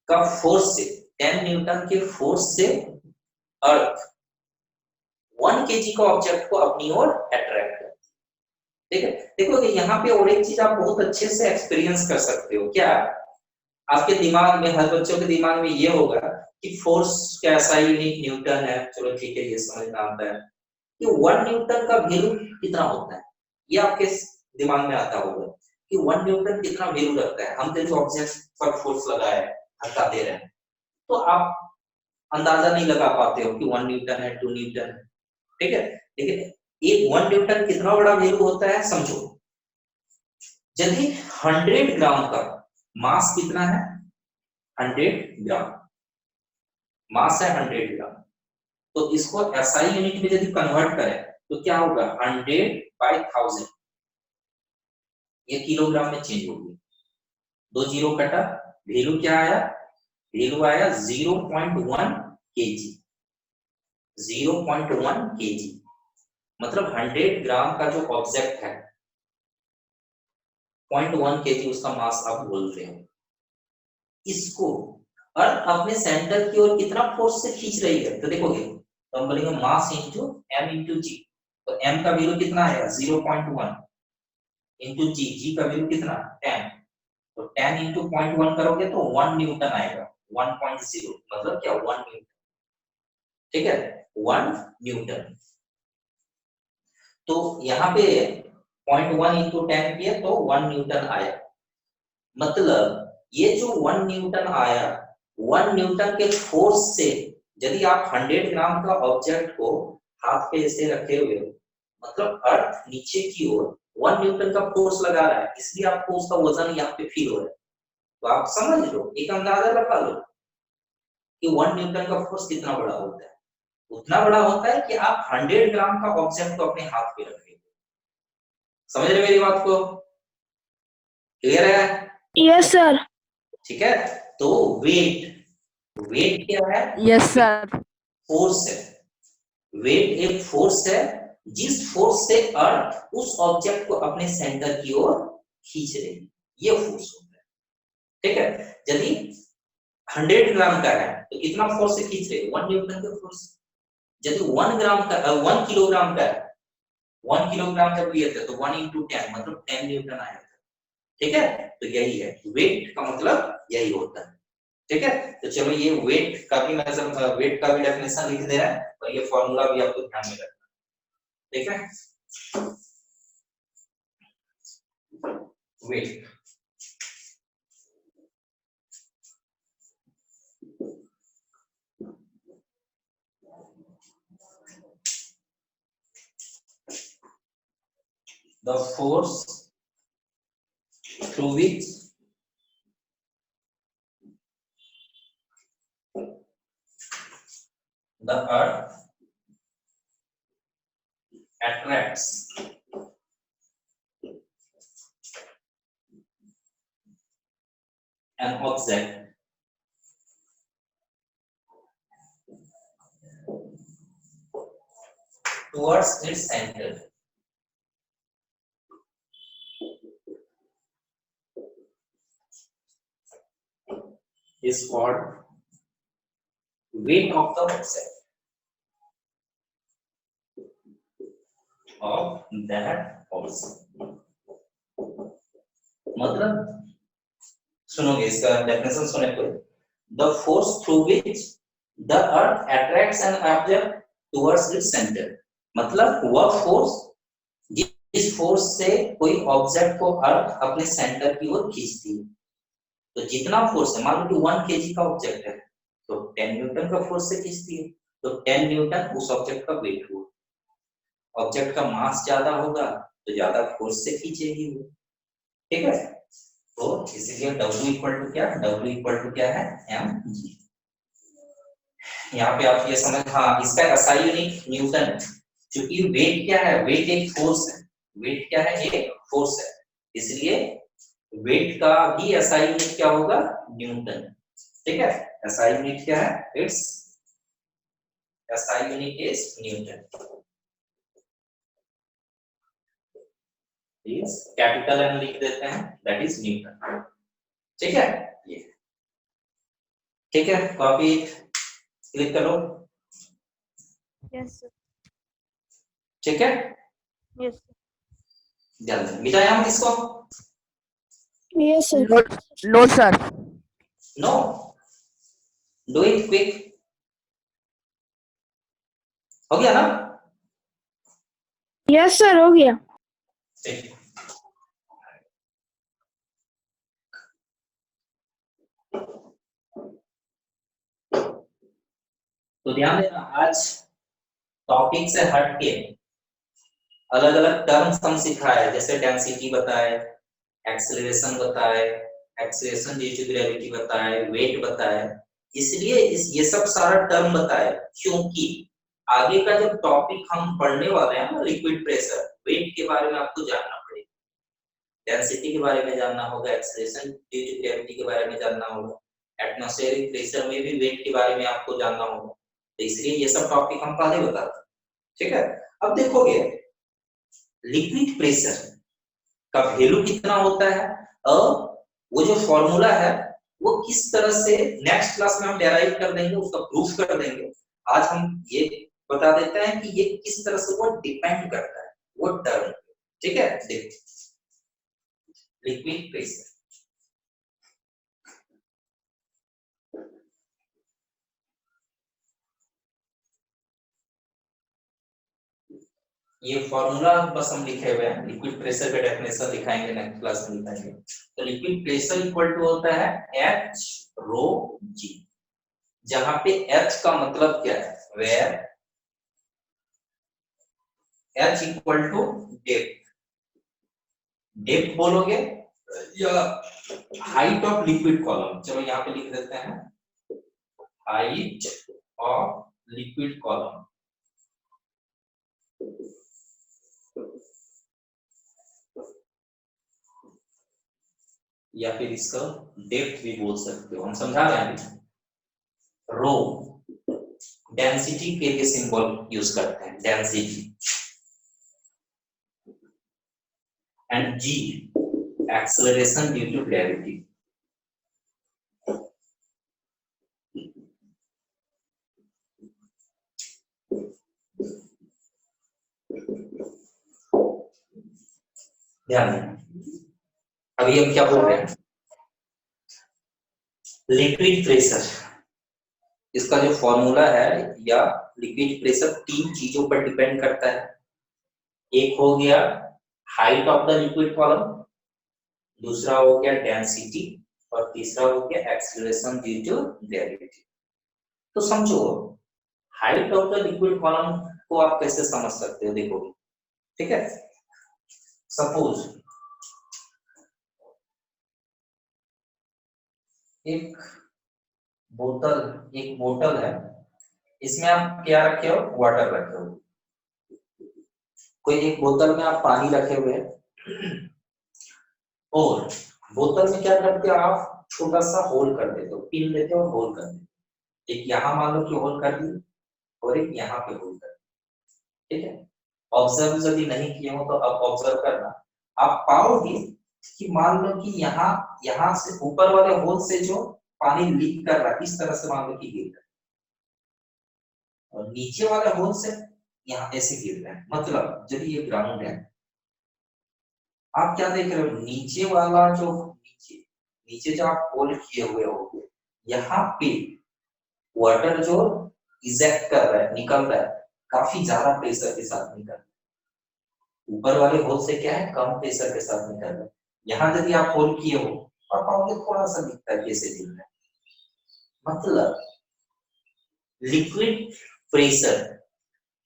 का फोर्स से, 10 न्यूटन के फोर्स से अर्थ 1 kg का ऑब्जेक्ट को अपनी ओर अट्रैक्ट करती है। ठीक है, देखो कि यहाँ पे और एक चीज आप बहुत अच्छे से एक्सपीरियंस कर सकते हो। क्या आपके दिमाग में, हर बच्चों के दिमाग में ये होगा कि फोर्स कैसा यूनिट न्यूटन है, चलो ठीक है ये समझ में आता है कि 1 न्यूटन का वैल्यू कितना होता है, ये आपके दिमाग में आता होगा कि 1 न्यूटन कितना वैल्यू रखता है। हम जो ऑब्जेक्ट पर फोर्स लगा है, हटा दे रहे हैं, तो आप अंदाजा नहीं लगा पाते हो कि 1 न्यूटन है, 2 न्यूटन है। ठीक है, लेकिन एक 1 न्यूटन कितना बड़ा वैल्यू होता है समझो। यदि 100 ग्राम का मास कितना है, 100 ग्राम मास है, 100 ग्राम, तो इसको SI यूनिट में यदि कन्वर्ट करें तो क्या होगा, 100/1000, ये किलोग्राम में चेंज हो गया, 2 जीरो कटा, वैल्यू क्या आया, वैल्यू आया 0.1 kg, 0.1 kg। मतलब 100 ग्राम का जो ऑब्जेक्ट है 0.1 kg उसका मास आप बोल रहे हो। इसको अर्थ अपने सेंटर की ओर कितना फोर्स से खींच रही है, तो देखोगे तो हम बोलेंगे मास इंटू m इंटू जी। तो m का वैल्यू कितना आएगा, 0.1 इंटू जी का वैल्यू कितना, 10। तो 10 इंटू 0.1 करोगे तो 1 न्यूटन आएगा, 1.0 मतलब क्या, 1 न्यूटन। ठीक है, 1 न्यूटन। तो यहाँ पे 0.1 इंटू 10 किया तो 1 न्यूटन आया। मतलब ये जो 1 न्यूटन आया, 1 न्यूटन के फोर्स से यदि आप 100 ग्राम का ऑब्जेक्ट को हाथ पे ऐसे रखे हुए हो, मतलब अर्थ नीचे की ओर 1 न्यूटन का फोर्स लगा रहा है, इसलिए आपको उसका वजन यहाँ पे फील हो रहा है। तो आप समझ लो, एक अंदाजा लगा लो कि 1 न्यूटन का फोर्स कितना बड़ा होता है। उतना बड़ा होता है कि आप 100 ग्राम का ऑब्जेक्ट को अपने हाथ पे रखे। समझ रहे मेरी बात को, क्लियर है? Yes sir. ठीक है, तो वेट, वेट क्या है, यस सर। फोर्स है। वेट एक फोर्स है, जिस फोर्स से अर्थ उस ऑब्जेक्ट को अपने सेंटर की ओर खींच रही है, ये फोर्स होता है। ठीक है, यदि 100 ग्राम का है तो कितना फोर्स से खींच रहे, 1 न्यूटन का फोर्स। यदि 1 ग्राम का 1 किलोग्राम का है, 1 किलोग्राम जब लिए थे तो 1 इंटू 10 मतलब 10 न्यूटन आया था। ठीक है, तो यही है वेट का मतलब, यही होता है। ठीक है, तो चलो ये वेट का भी मतलब वेट का भी डेफिनेशन लिख दे रहा है और ये फॉर्मूला भी आपको ध्यान में रखना। ठीक है, wait the force through which the earth attracts an object towards its center is called weight of the object of that object। मतलब सुनोगे इसका डेफिनेशन सुने तो, the force through which the earth attracts an object towards its center। मतलब वह force जिस force से कोई ऑब्जेक्ट को अर्थ अपने सेंटर की ओर खींचती है। तो जितना फोर्स है, मान लो कि 1 kg का ऑब्जेक्ट है तो 10 न्यूटन का फोर्स से खींचती है, तो 10 न्यूटन उस ऑब्जेक्ट का वेट हुआ। ऑब्जेक्ट का मास ज्यादा होगा तो ज्यादा फोर्स से खींचेगी वो। ठीक है, तो इसलिए W इक्वल टू क्या, W इक्वल टू क्या है mg। यहाँ पे आप ये समझ, हाँ इसका SI यूनिट न्यूटन है, क्योंकि वेट क्या है, वेट एक फोर्स है, वेट क्या है, एक फोर्स है, इसलिए वेट का भी SI यूनिट क्या होगा, न्यूटन। ठीक है, SI यूनिट क्या है, it's SI unit is Newton, is capital N लिख देते हैं, दैट इज न्यूटन। ठीक है, ये ठीक है, कॉपी क्लिक करो। Yes sir. ठीक है, यस जल्दी मिटाया हम इसको, yes sir. No sir. No, do it quick, हो गया ना। यस सर, हो गया। ठीक, तो ध्यान देना, आज टॉपिक से हट के अलग अलग टर्म्स हम सिखाए, जैसे डेंसिटी बताए, एक्सेलरेशन बताए, एक्सेलरेशन ड्यू टू ग्रेविटी बताए, वेट बताए, इसलिए ये सब सारा टर्म बताए क्योंकि आगे का जब टॉपिक हम पढ़ने वाले हैं ना, लिक्विड प्रेशर, वेट के बारे में आपको जानना पड़ेगा, डेंसिटी के बारे में जानना होगा, एक्सेलरेशन ड्यू टू ग्रेविटी के बारे में जानना होगा, एटमॉस्फेरिक प्रेशर में भी वेट के बारे में आपको जानना होगा, तो इसलिए ये सब टॉपिक हम पहले बताते हैं। ठीक है, अब देखोगे लिक्विड प्रेशर का वैल्यू कितना होता है और वो जो फॉर्मूला है वो किस तरह से नेक्स्ट क्लास में हम डेराइव कर देंगे, उसका प्रूफ कर देंगे। आज हम ये बता देते हैं कि ये किस तरह से वो डिपेंड करता है वो टर्म। ठीक है, देखो लिक्विड प्रेशर, ये फॉर्मूला बस हम लिखे हुए हैं, लिक्विड प्रेशर का डेफिनेशन दिखाएंगे नेक्स्ट क्लास में दिखाएंगे। तो लिक्विड प्रेशर इक्वल टू होता है H रो G, जहां पे H का मतलब क्या है, where H equal to depth, depth बोलोगे या हाइट ऑफ लिक्विड कॉलम, चलो यहाँ पे लिख देते हैं हाइट ऑफ लिक्विड कॉलम, या फिर इसका डेप्थ भी बोल सकते हो, हम समझा रहे हैं। रो डेंसिटी के लिए सिंबल यूज करते हैं, density, and g acceleration due to gravity. ध्यान देना, अभी हम क्या बोल रहे हैं, लिक्विड प्रेशर, इसका जो फॉर्मूला है, या लिक्विड प्रेशर तीन चीजों पर डिपेंड करता है। एक हो गया height of the liquid column, दूसरा हो गया डेंसिटी, और तीसरा हो गया एक्सेलरेशन ड्यू टू ग्रेविटी। तो समझो height of the liquid column को आप कैसे समझ सकते हो, देखो ठीक है, सपोज एक बोतल है, इसमें आप क्या रखे हो, वाटर रखे हो, कोई एक बोतल में आप पानी रखे हुए हैं और बोतल में क्या करते हो आप, छोटा सा होल कर देते हो, पिन देते हो और होल कर देते हो, एक यहाँ मान लो कि होल कर दी और एक यहाँ पे होल कर दी। ठीक है, ऑब्जर्व यदि नहीं किए हो तो अब ऑब्जर्व करना, आप पाओगे कि मान लो कि यहाँ से ऊपर वाले होल से जो पानी लीक कर रहा है, इस तरह से मान लो कि गिर रहा है, और नीचे वाले होल से यहाँ ऐसे गिर रहा है, मतलब जब ये ग्राउंड है, आप क्या देख रहे हो, नीचे वाला जो नीचे जो आप होल किए हुए हो, यहाँ पे वाटर जो इजेक्ट कर रहा है, निकल रहा है, काफी ज्यादा प्रेशर के साथ निकल रहा है, ऊपर वाले होल से क्या है, कम प्रेशर के साथ निकल रहा है। यहाँ यदि आप होल किए हो और पाओगे थोड़ा सा दिखता है कैसे गिर रहा है, मतलब लिक्विड प्रेशर,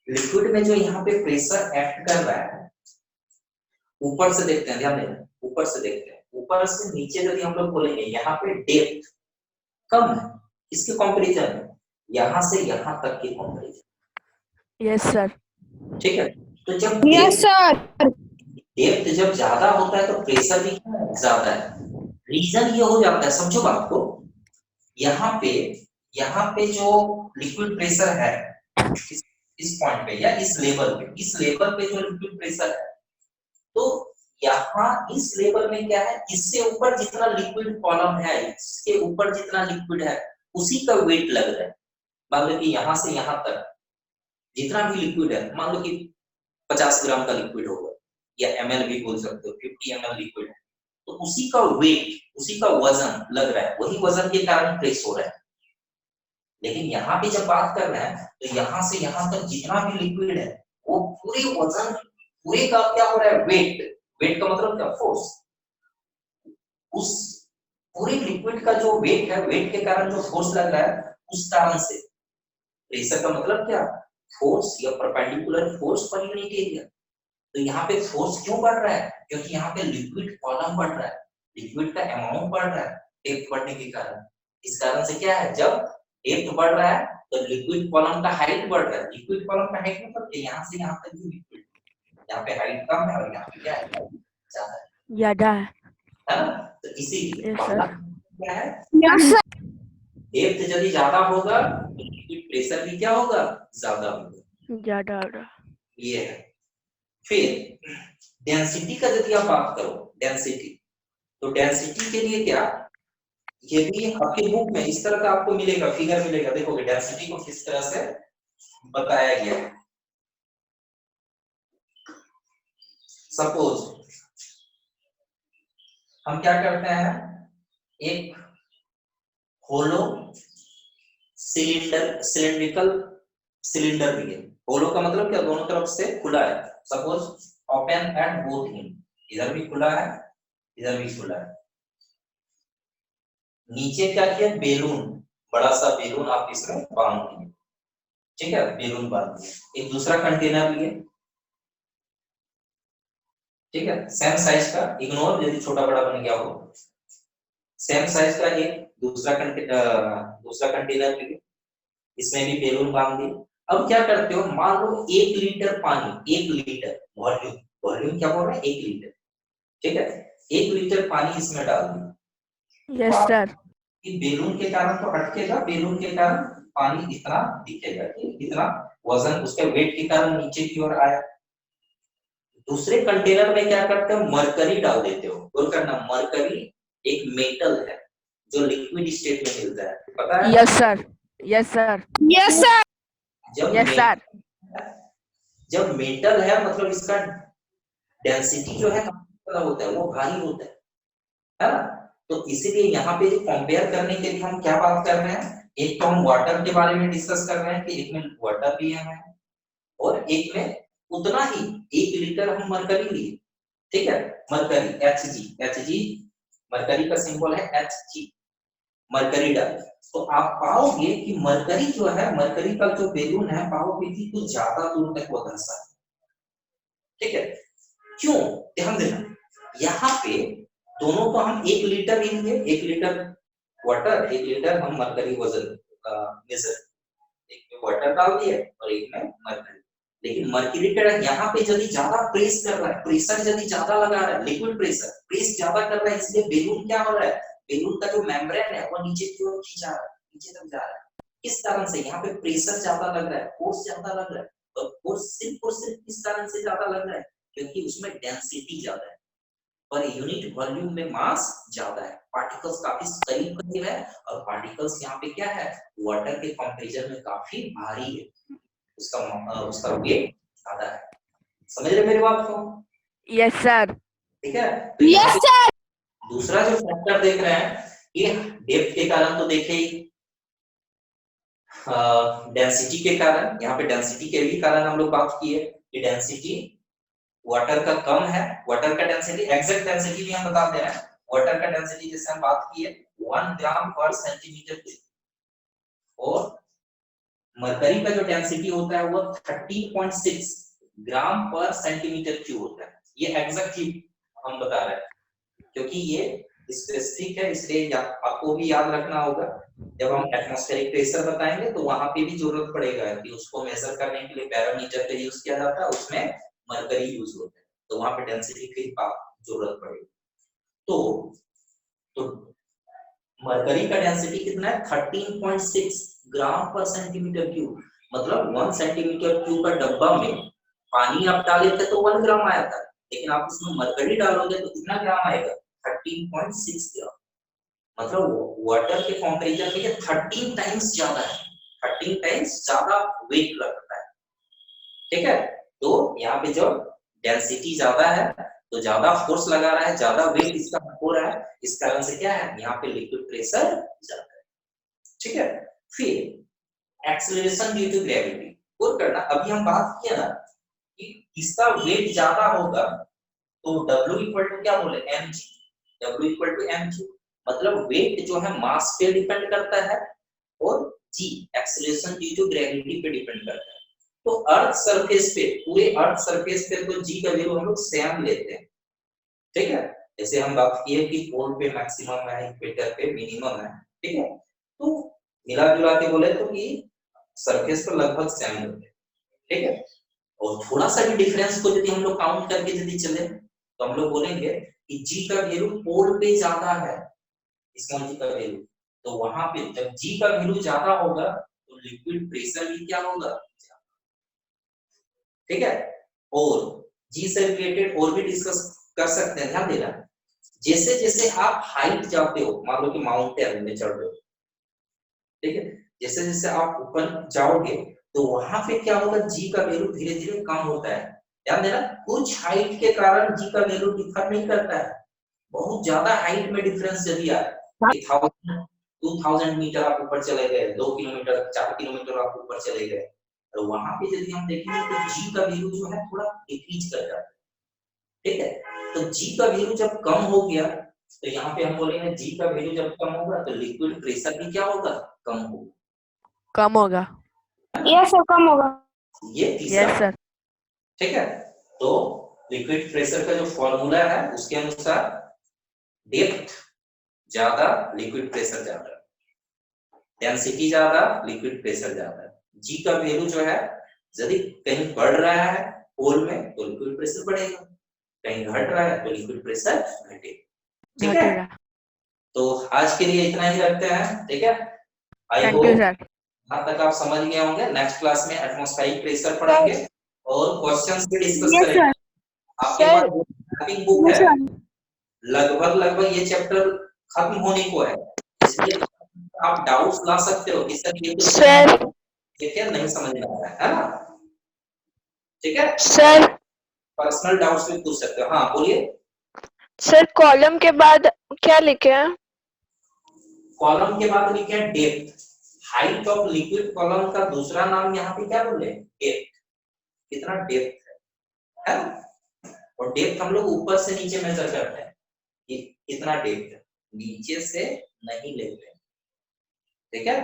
लिक्विड में जो यहाँ पे प्रेशर एक्ट कर रहा है ऊपर से देखते हैं, ध्यान देना, ऊपर से देखते हैं, ऊपर से नीचे यदि हम लोग बोलेंगे यहाँ पे डेप्थ कम है इसके कंपैरिजन में, यहाँ से यहाँ तक की कंपैरिजन। Yes sir. ठीक है, तो जब यस सर। डेप्थ जब ज्यादा होता है तो प्रेशर भी ज्यादा है। रीजन ये हो जाता है, समझो बात को, यहाँ पे जो लिक्विड प्रेशर है इस पॉइंट पे या इस लेवल पे जो लिक्विड प्रेशर है, तो यहाँ इस लेवल में क्या है, इससे ऊपर जितना लिक्विड कॉलम है, इसके ऊपर जितना लिक्विड है उसी का वेट लग रहा है। मान लो कि यहाँ से यहाँ तक जितना भी लिक्विड है, मान लो कि 50 ग्राम का लिक्विड होगा या ml भी बोल सकते हो, 50 ml लिक्विड है, तो उसी का वेट, उसी का वजन लग रहा है, वही वजन के कारण प्रेस हो रहा है। लेकिन यहाँ पे जब बात कर रहे हैं तो यहाँ से यहाँ तक जितना भी लिक्विड है वो पूरे वजन, पूरे का क्या हो रहा है, वेट का मतलब क्या, फोर्स। उस पूरे लिक्विड का जो वेट है, वेट के कारण जो फोर्स लग रहा है उस कारण से प्रेशर का मतलब क्या, फोर्स या perpendicular force per unit area. तो यहाँ पे फोर्स क्यों बढ़ रहा है, क्योंकि यहाँ पे लिक्विड कॉलम बढ़ रहा है, लिक्विड का अमाउंट बढ़ रहा है डेप्थ बढ़ने के कारण। इस कारण से क्या है, जब डेप्थ बढ़ रहा है तो लिक्विड कॉलम का हाइट बढ़ रहा है। लिक्विड कॉलम का हाइट मतलब यहाँ से यहाँ तक जो लिक्विड, यहाँ पे हाइट कम है और यहाँ पे क्या है, ज्यादा है, है ना। तो इसीलिए क्या है, डेप्थ यदि ज्यादा होगा तो लिक्विड प्रेशर भी क्या होगा, ज्यादा होगा, ये है। फिर डेंसिटी का यदि आप बात करो, डेंसिटी, तो डेंसिटी के लिए क्या, ये भी आपके बुक में इस तरह का आपको मिलेगा, फिगर मिलेगा, देखोगे डेंसिटी को किस तरह से बताया गया है। सपोज हम क्या करते हैं, एक होलो सिलिंड्रिकल सिलेंडर भी है। होलो का मतलब क्या, दोनों तरफ से खुला है। Suppose open at both and, इधर भी खुला है, इधर भी खुला है। नीचे क्या किया, बेलून, बड़ा सा बेलून आप इसमें बांध दिए, ठीक है, बेलून बांध दिए। एक दूसरा कंटेनर लिए, ठीक है, सेम साइज का, इग्नोर यदि छोटा बड़ा बन गया हो, सेम साइज का एक दूसरा कंटेनर लिए, इसमें भी बेलून बांध दिए। अब क्या करते हो, मान लो 1 लीटर पानी, 1 लीटर वॉल्यूम, वॉल्यूम क्या बोल रहे हैं, 1 लीटर, ठीक है, 1 लीटर पानी इसमें डाल दिया। Yes sir. बेलून के कारण तो अटकेगा, बेलून के कारण पानी इतना दिखेगा, इतना वजन उसके वेट के कारण नीचे की ओर आया। दूसरे कंटेनर में क्या करते हो, मरकरी डाल देते हो। बोल करना, मरकरी एक मेटल है जो लिक्विड स्टेट में मिलता है, पता है। Yes sir. Yes sir. Yes sir. Yes sir. जब मेटल है मतलब इसका डेंसिटी जो है होता है, वो भारी होता है ना। तो इसीलिए यहाँ पे कंपेयर करने के लिए हम क्या बात कर रहे हैं, एक तो हम वाटर के बारे में डिस्कस कर रहे हैं कि एक में वाटर लिए हैं और एक में उतना ही 1 लीटर हम मरकरी लिए, ठीक है, मरकरी Hg, मरकरी का सिंबल है Hg, मरकरी डाल। तो आप पाओगे कि मरकरी जो है, मरकरी का जो बेलून है, पाओगे कि कुछ ज्यादा दूर तक वो धंसा है, ठीक है। क्यों, ध्यान देना, यहाँ पे दोनों तो हम 1 लीटर लेंगे, 1 लीटर वाटर, 1 लीटर हम मरकरी वजन मेजर, एक में वाटर डाल दिए और एक में मरकरी। लेकिन मर्क्यूरी का यहाँ पे यदि ज्यादा प्रेस कर रहा है, प्रेशर यदि ज्यादा लगा रहा है, लिक्विड प्रेशर प्रेस ज्यादा कर रहा है, इसलिए बेलून क्या हो रहा है, बेलून का जो मेम्ब्रेन है वो नीचे की ओर खींचा रहा है, नीचे तक जा रहा है। इस कारण से यहाँ पे प्रेशर ज्यादा लग रहा है, फोर्स ज्यादा लग रहा है, और फोर्स सिर्फ इस कारण से ज्यादा लग रहा है क्योंकि उसमें डेंसिटी ज्यादा है, पर यूनिट वॉल्यूम में मास ज्यादा है, पार्टिकल्स काफी करीब है, और पार्टिकल्स यहाँ पे क्या है, वाटर के कंपैरिजन में काफी भारी है, उसका वेट ज्यादा है। समझ रहे मेरी बात को? Yes sir. ठीक है, तो यस सर। दूसरा जो फैक्टर देख रहे हैं, ये डेप्थ के कारण तो देखे ही, डेंसिटी के कारण, यहाँ पे डेंसिटी के भी कारण हम लोग बात किए कि डेंसिटी वाटर का कम है, वाटर का डेंसिटी, एग्जैक्ट डेंसिटी भी हम बता दे रहे हैं। वाटर का डेंसिटी जैसे हम बात किए 1 ग्राम पर सेंटीमीटर क्यूब, और मरकरी का जो डेंसिटी होता है वो 13.6 ग्राम पर सेंटीमीटर क्यूब होता है। ये एग्जैक्टली हम बता रहे हैं, क्योंकि ये स्पेसिफिक है, इसलिए आपको भी याद रखना होगा। जब हम एटमॉस्फेरिक प्रेशर बताएंगे तो वहां पे भी जरूरत पड़ेगा कि उसको मेजर करने के लिए बैरोमीटर का यूज किया जाता है, उसमें मरकरी यूज होता है, तो वहां पे डेंसिटी की जरूरत पड़ेगी। तो मरकरी का डेंसिटी कितना है? 13.6 ग्राम पर सेंटीमीटर क्यूब। मतलब 1 सेंटीमीटर क्यूब का डब्बा में पानी आप डाले थे तो 1 ग्राम आया था, लेकिन आप उसमें मरकरी डालोगे तो कितना ग्राम आएगा? 13.6 ग्राम। मतलब वाटर के कंपैरिजन में ये 13 टाइम्स ज्यादा है, 13 टाइम्स ज्यादा वेट रखता है। ठीक है, तो यहाँ पे जो डेंसिटी ज्यादा है तो ज्यादा फोर्स लगा रहा है, ज्यादा वेट इसका हो रहा है, इस कारण से क्या है, यहाँ पे लिक्विड प्रेशर ज्यादा है। ठीक है, फिर एक्सेलरेशन ड्यू टू ग्रेविटी और करना। अभी हम बात किया ना कि इसका वेट ज्यादा होगा तो W इक्वल टू क्या बोले? mg। W equal to mg मतलब वेट जो है मास पे डिपेंड करता है और g acceleration due to gravity पे डिपेंड करता है। तो अर्थ सरफेस पे, पूरे अर्थ सरफेस पे तो g का वैल्यू हम लोग सेम लेते हैं। ठीक है, जैसे हम बात किए कि पोल पे मैक्सिमम है, इक्वेटर पे मिनिमम है। ठीक है, तो मिला जुला के बोले तो कि सरफेस पर लगभग सेम होते हैं। ठीक है, और थोड़ा सा भी डिफरेंस को यदि हम लोग काउंट करके यदि चले तो हम लोग बोलेंगे कि g का वैल्यू पोल पे ज्यादा है, स्मॉल g का वैल्यू, तो वहां पे जब g का वैल्यू ज्यादा होगा तो लिक्विड प्रेशर भी क्या होगा? ठीक है, और g से रिलेटेड और भी डिस्कस कर सकते हैं, ध्यान देना। जैसे जैसे आप हाइट जाते हो, मान लो कि माउंटेन में चढ़ रहे हो, ठीक है, जैसे जैसे आप ऊपर जाओगे तो वहां पे क्या होगा? जी का वैल्यू धीरे धीरे कम होता है। ध्यान देना, कुछ हाइट के कारण जी का वैल्यू डिफर नहीं करता है। बहुत ज्यादा हाइट में डिफरेंस यदि आए, 2000 मीटर आप ऊपर चले गए, 2 किलोमीटर 4 किलोमीटर आप ऊपर चले गए, तो वहां पे यदि हम देखेंगे तो जी का वैल्यू जो है थोड़ा डिक्रीज कर जाता है। ठीक है, तो जी का वैल्यू जब कम हो गया तो यहाँ पे हम बोलेंगे जी का वैल्यू जब कम होगा तो लिक्विड प्रेशर भी क्या होगा? कम होगा। कम होगा। यस सर, कम होगा। ये तीसरा। Yes sir. ठीक है, तो लिक्विड प्रेशर का जो फॉर्मूला है उसके अनुसार डेप्थ ज्यादा, लिक्विड प्रेशर ज्यादा, डेंसिटी ज्यादा, लिक्विड प्रेशर ज्यादा। जी का वैल्यू जो है यदि कहीं बढ़ रहा है पोल में तो लिक्विड प्रेशर बढ़ेगा, कहीं घट रहा है तो लिक्विड प्रेशर घटेगा। ठीक है, तो आज के लिए इतना ही रखते हैं। ठीक है, आई थैंक होप यू सर। यहाँ तक आप समझ गए होंगे। नेक्स्ट क्लास में एटमॉस्फेरिक प्रेशर पढ़ेंगे और क्वेश्चंस भी डिस्कस यस करेंगे। सर। आपके पास जो मैपिंग बुक यस है सर। लगभग ये चैप्टर खत्म होने को है, इसलिए आप डाउट्स ला सकते हो कि सर ये तो सर। देखिए नहीं समझ में आ रहा है ना? ठीक है सर। पर्सनल डाउट्स भी पूछ सकते हो। हाँ बोलिए। सर कॉलम के बाद क्या लिखे हैं? कॉलम के बाद लिखे हैं depth. Height of liquid column का दूसरा नाम यहाँ पे क्या बोले? डेप्थ। कितना डेप्थ है ना? और डेप्थ हम लोग ऊपर से नीचे मेजर करते हैं कि कितना डेप्थ है, नीचे से नहीं लेते। ठीक है,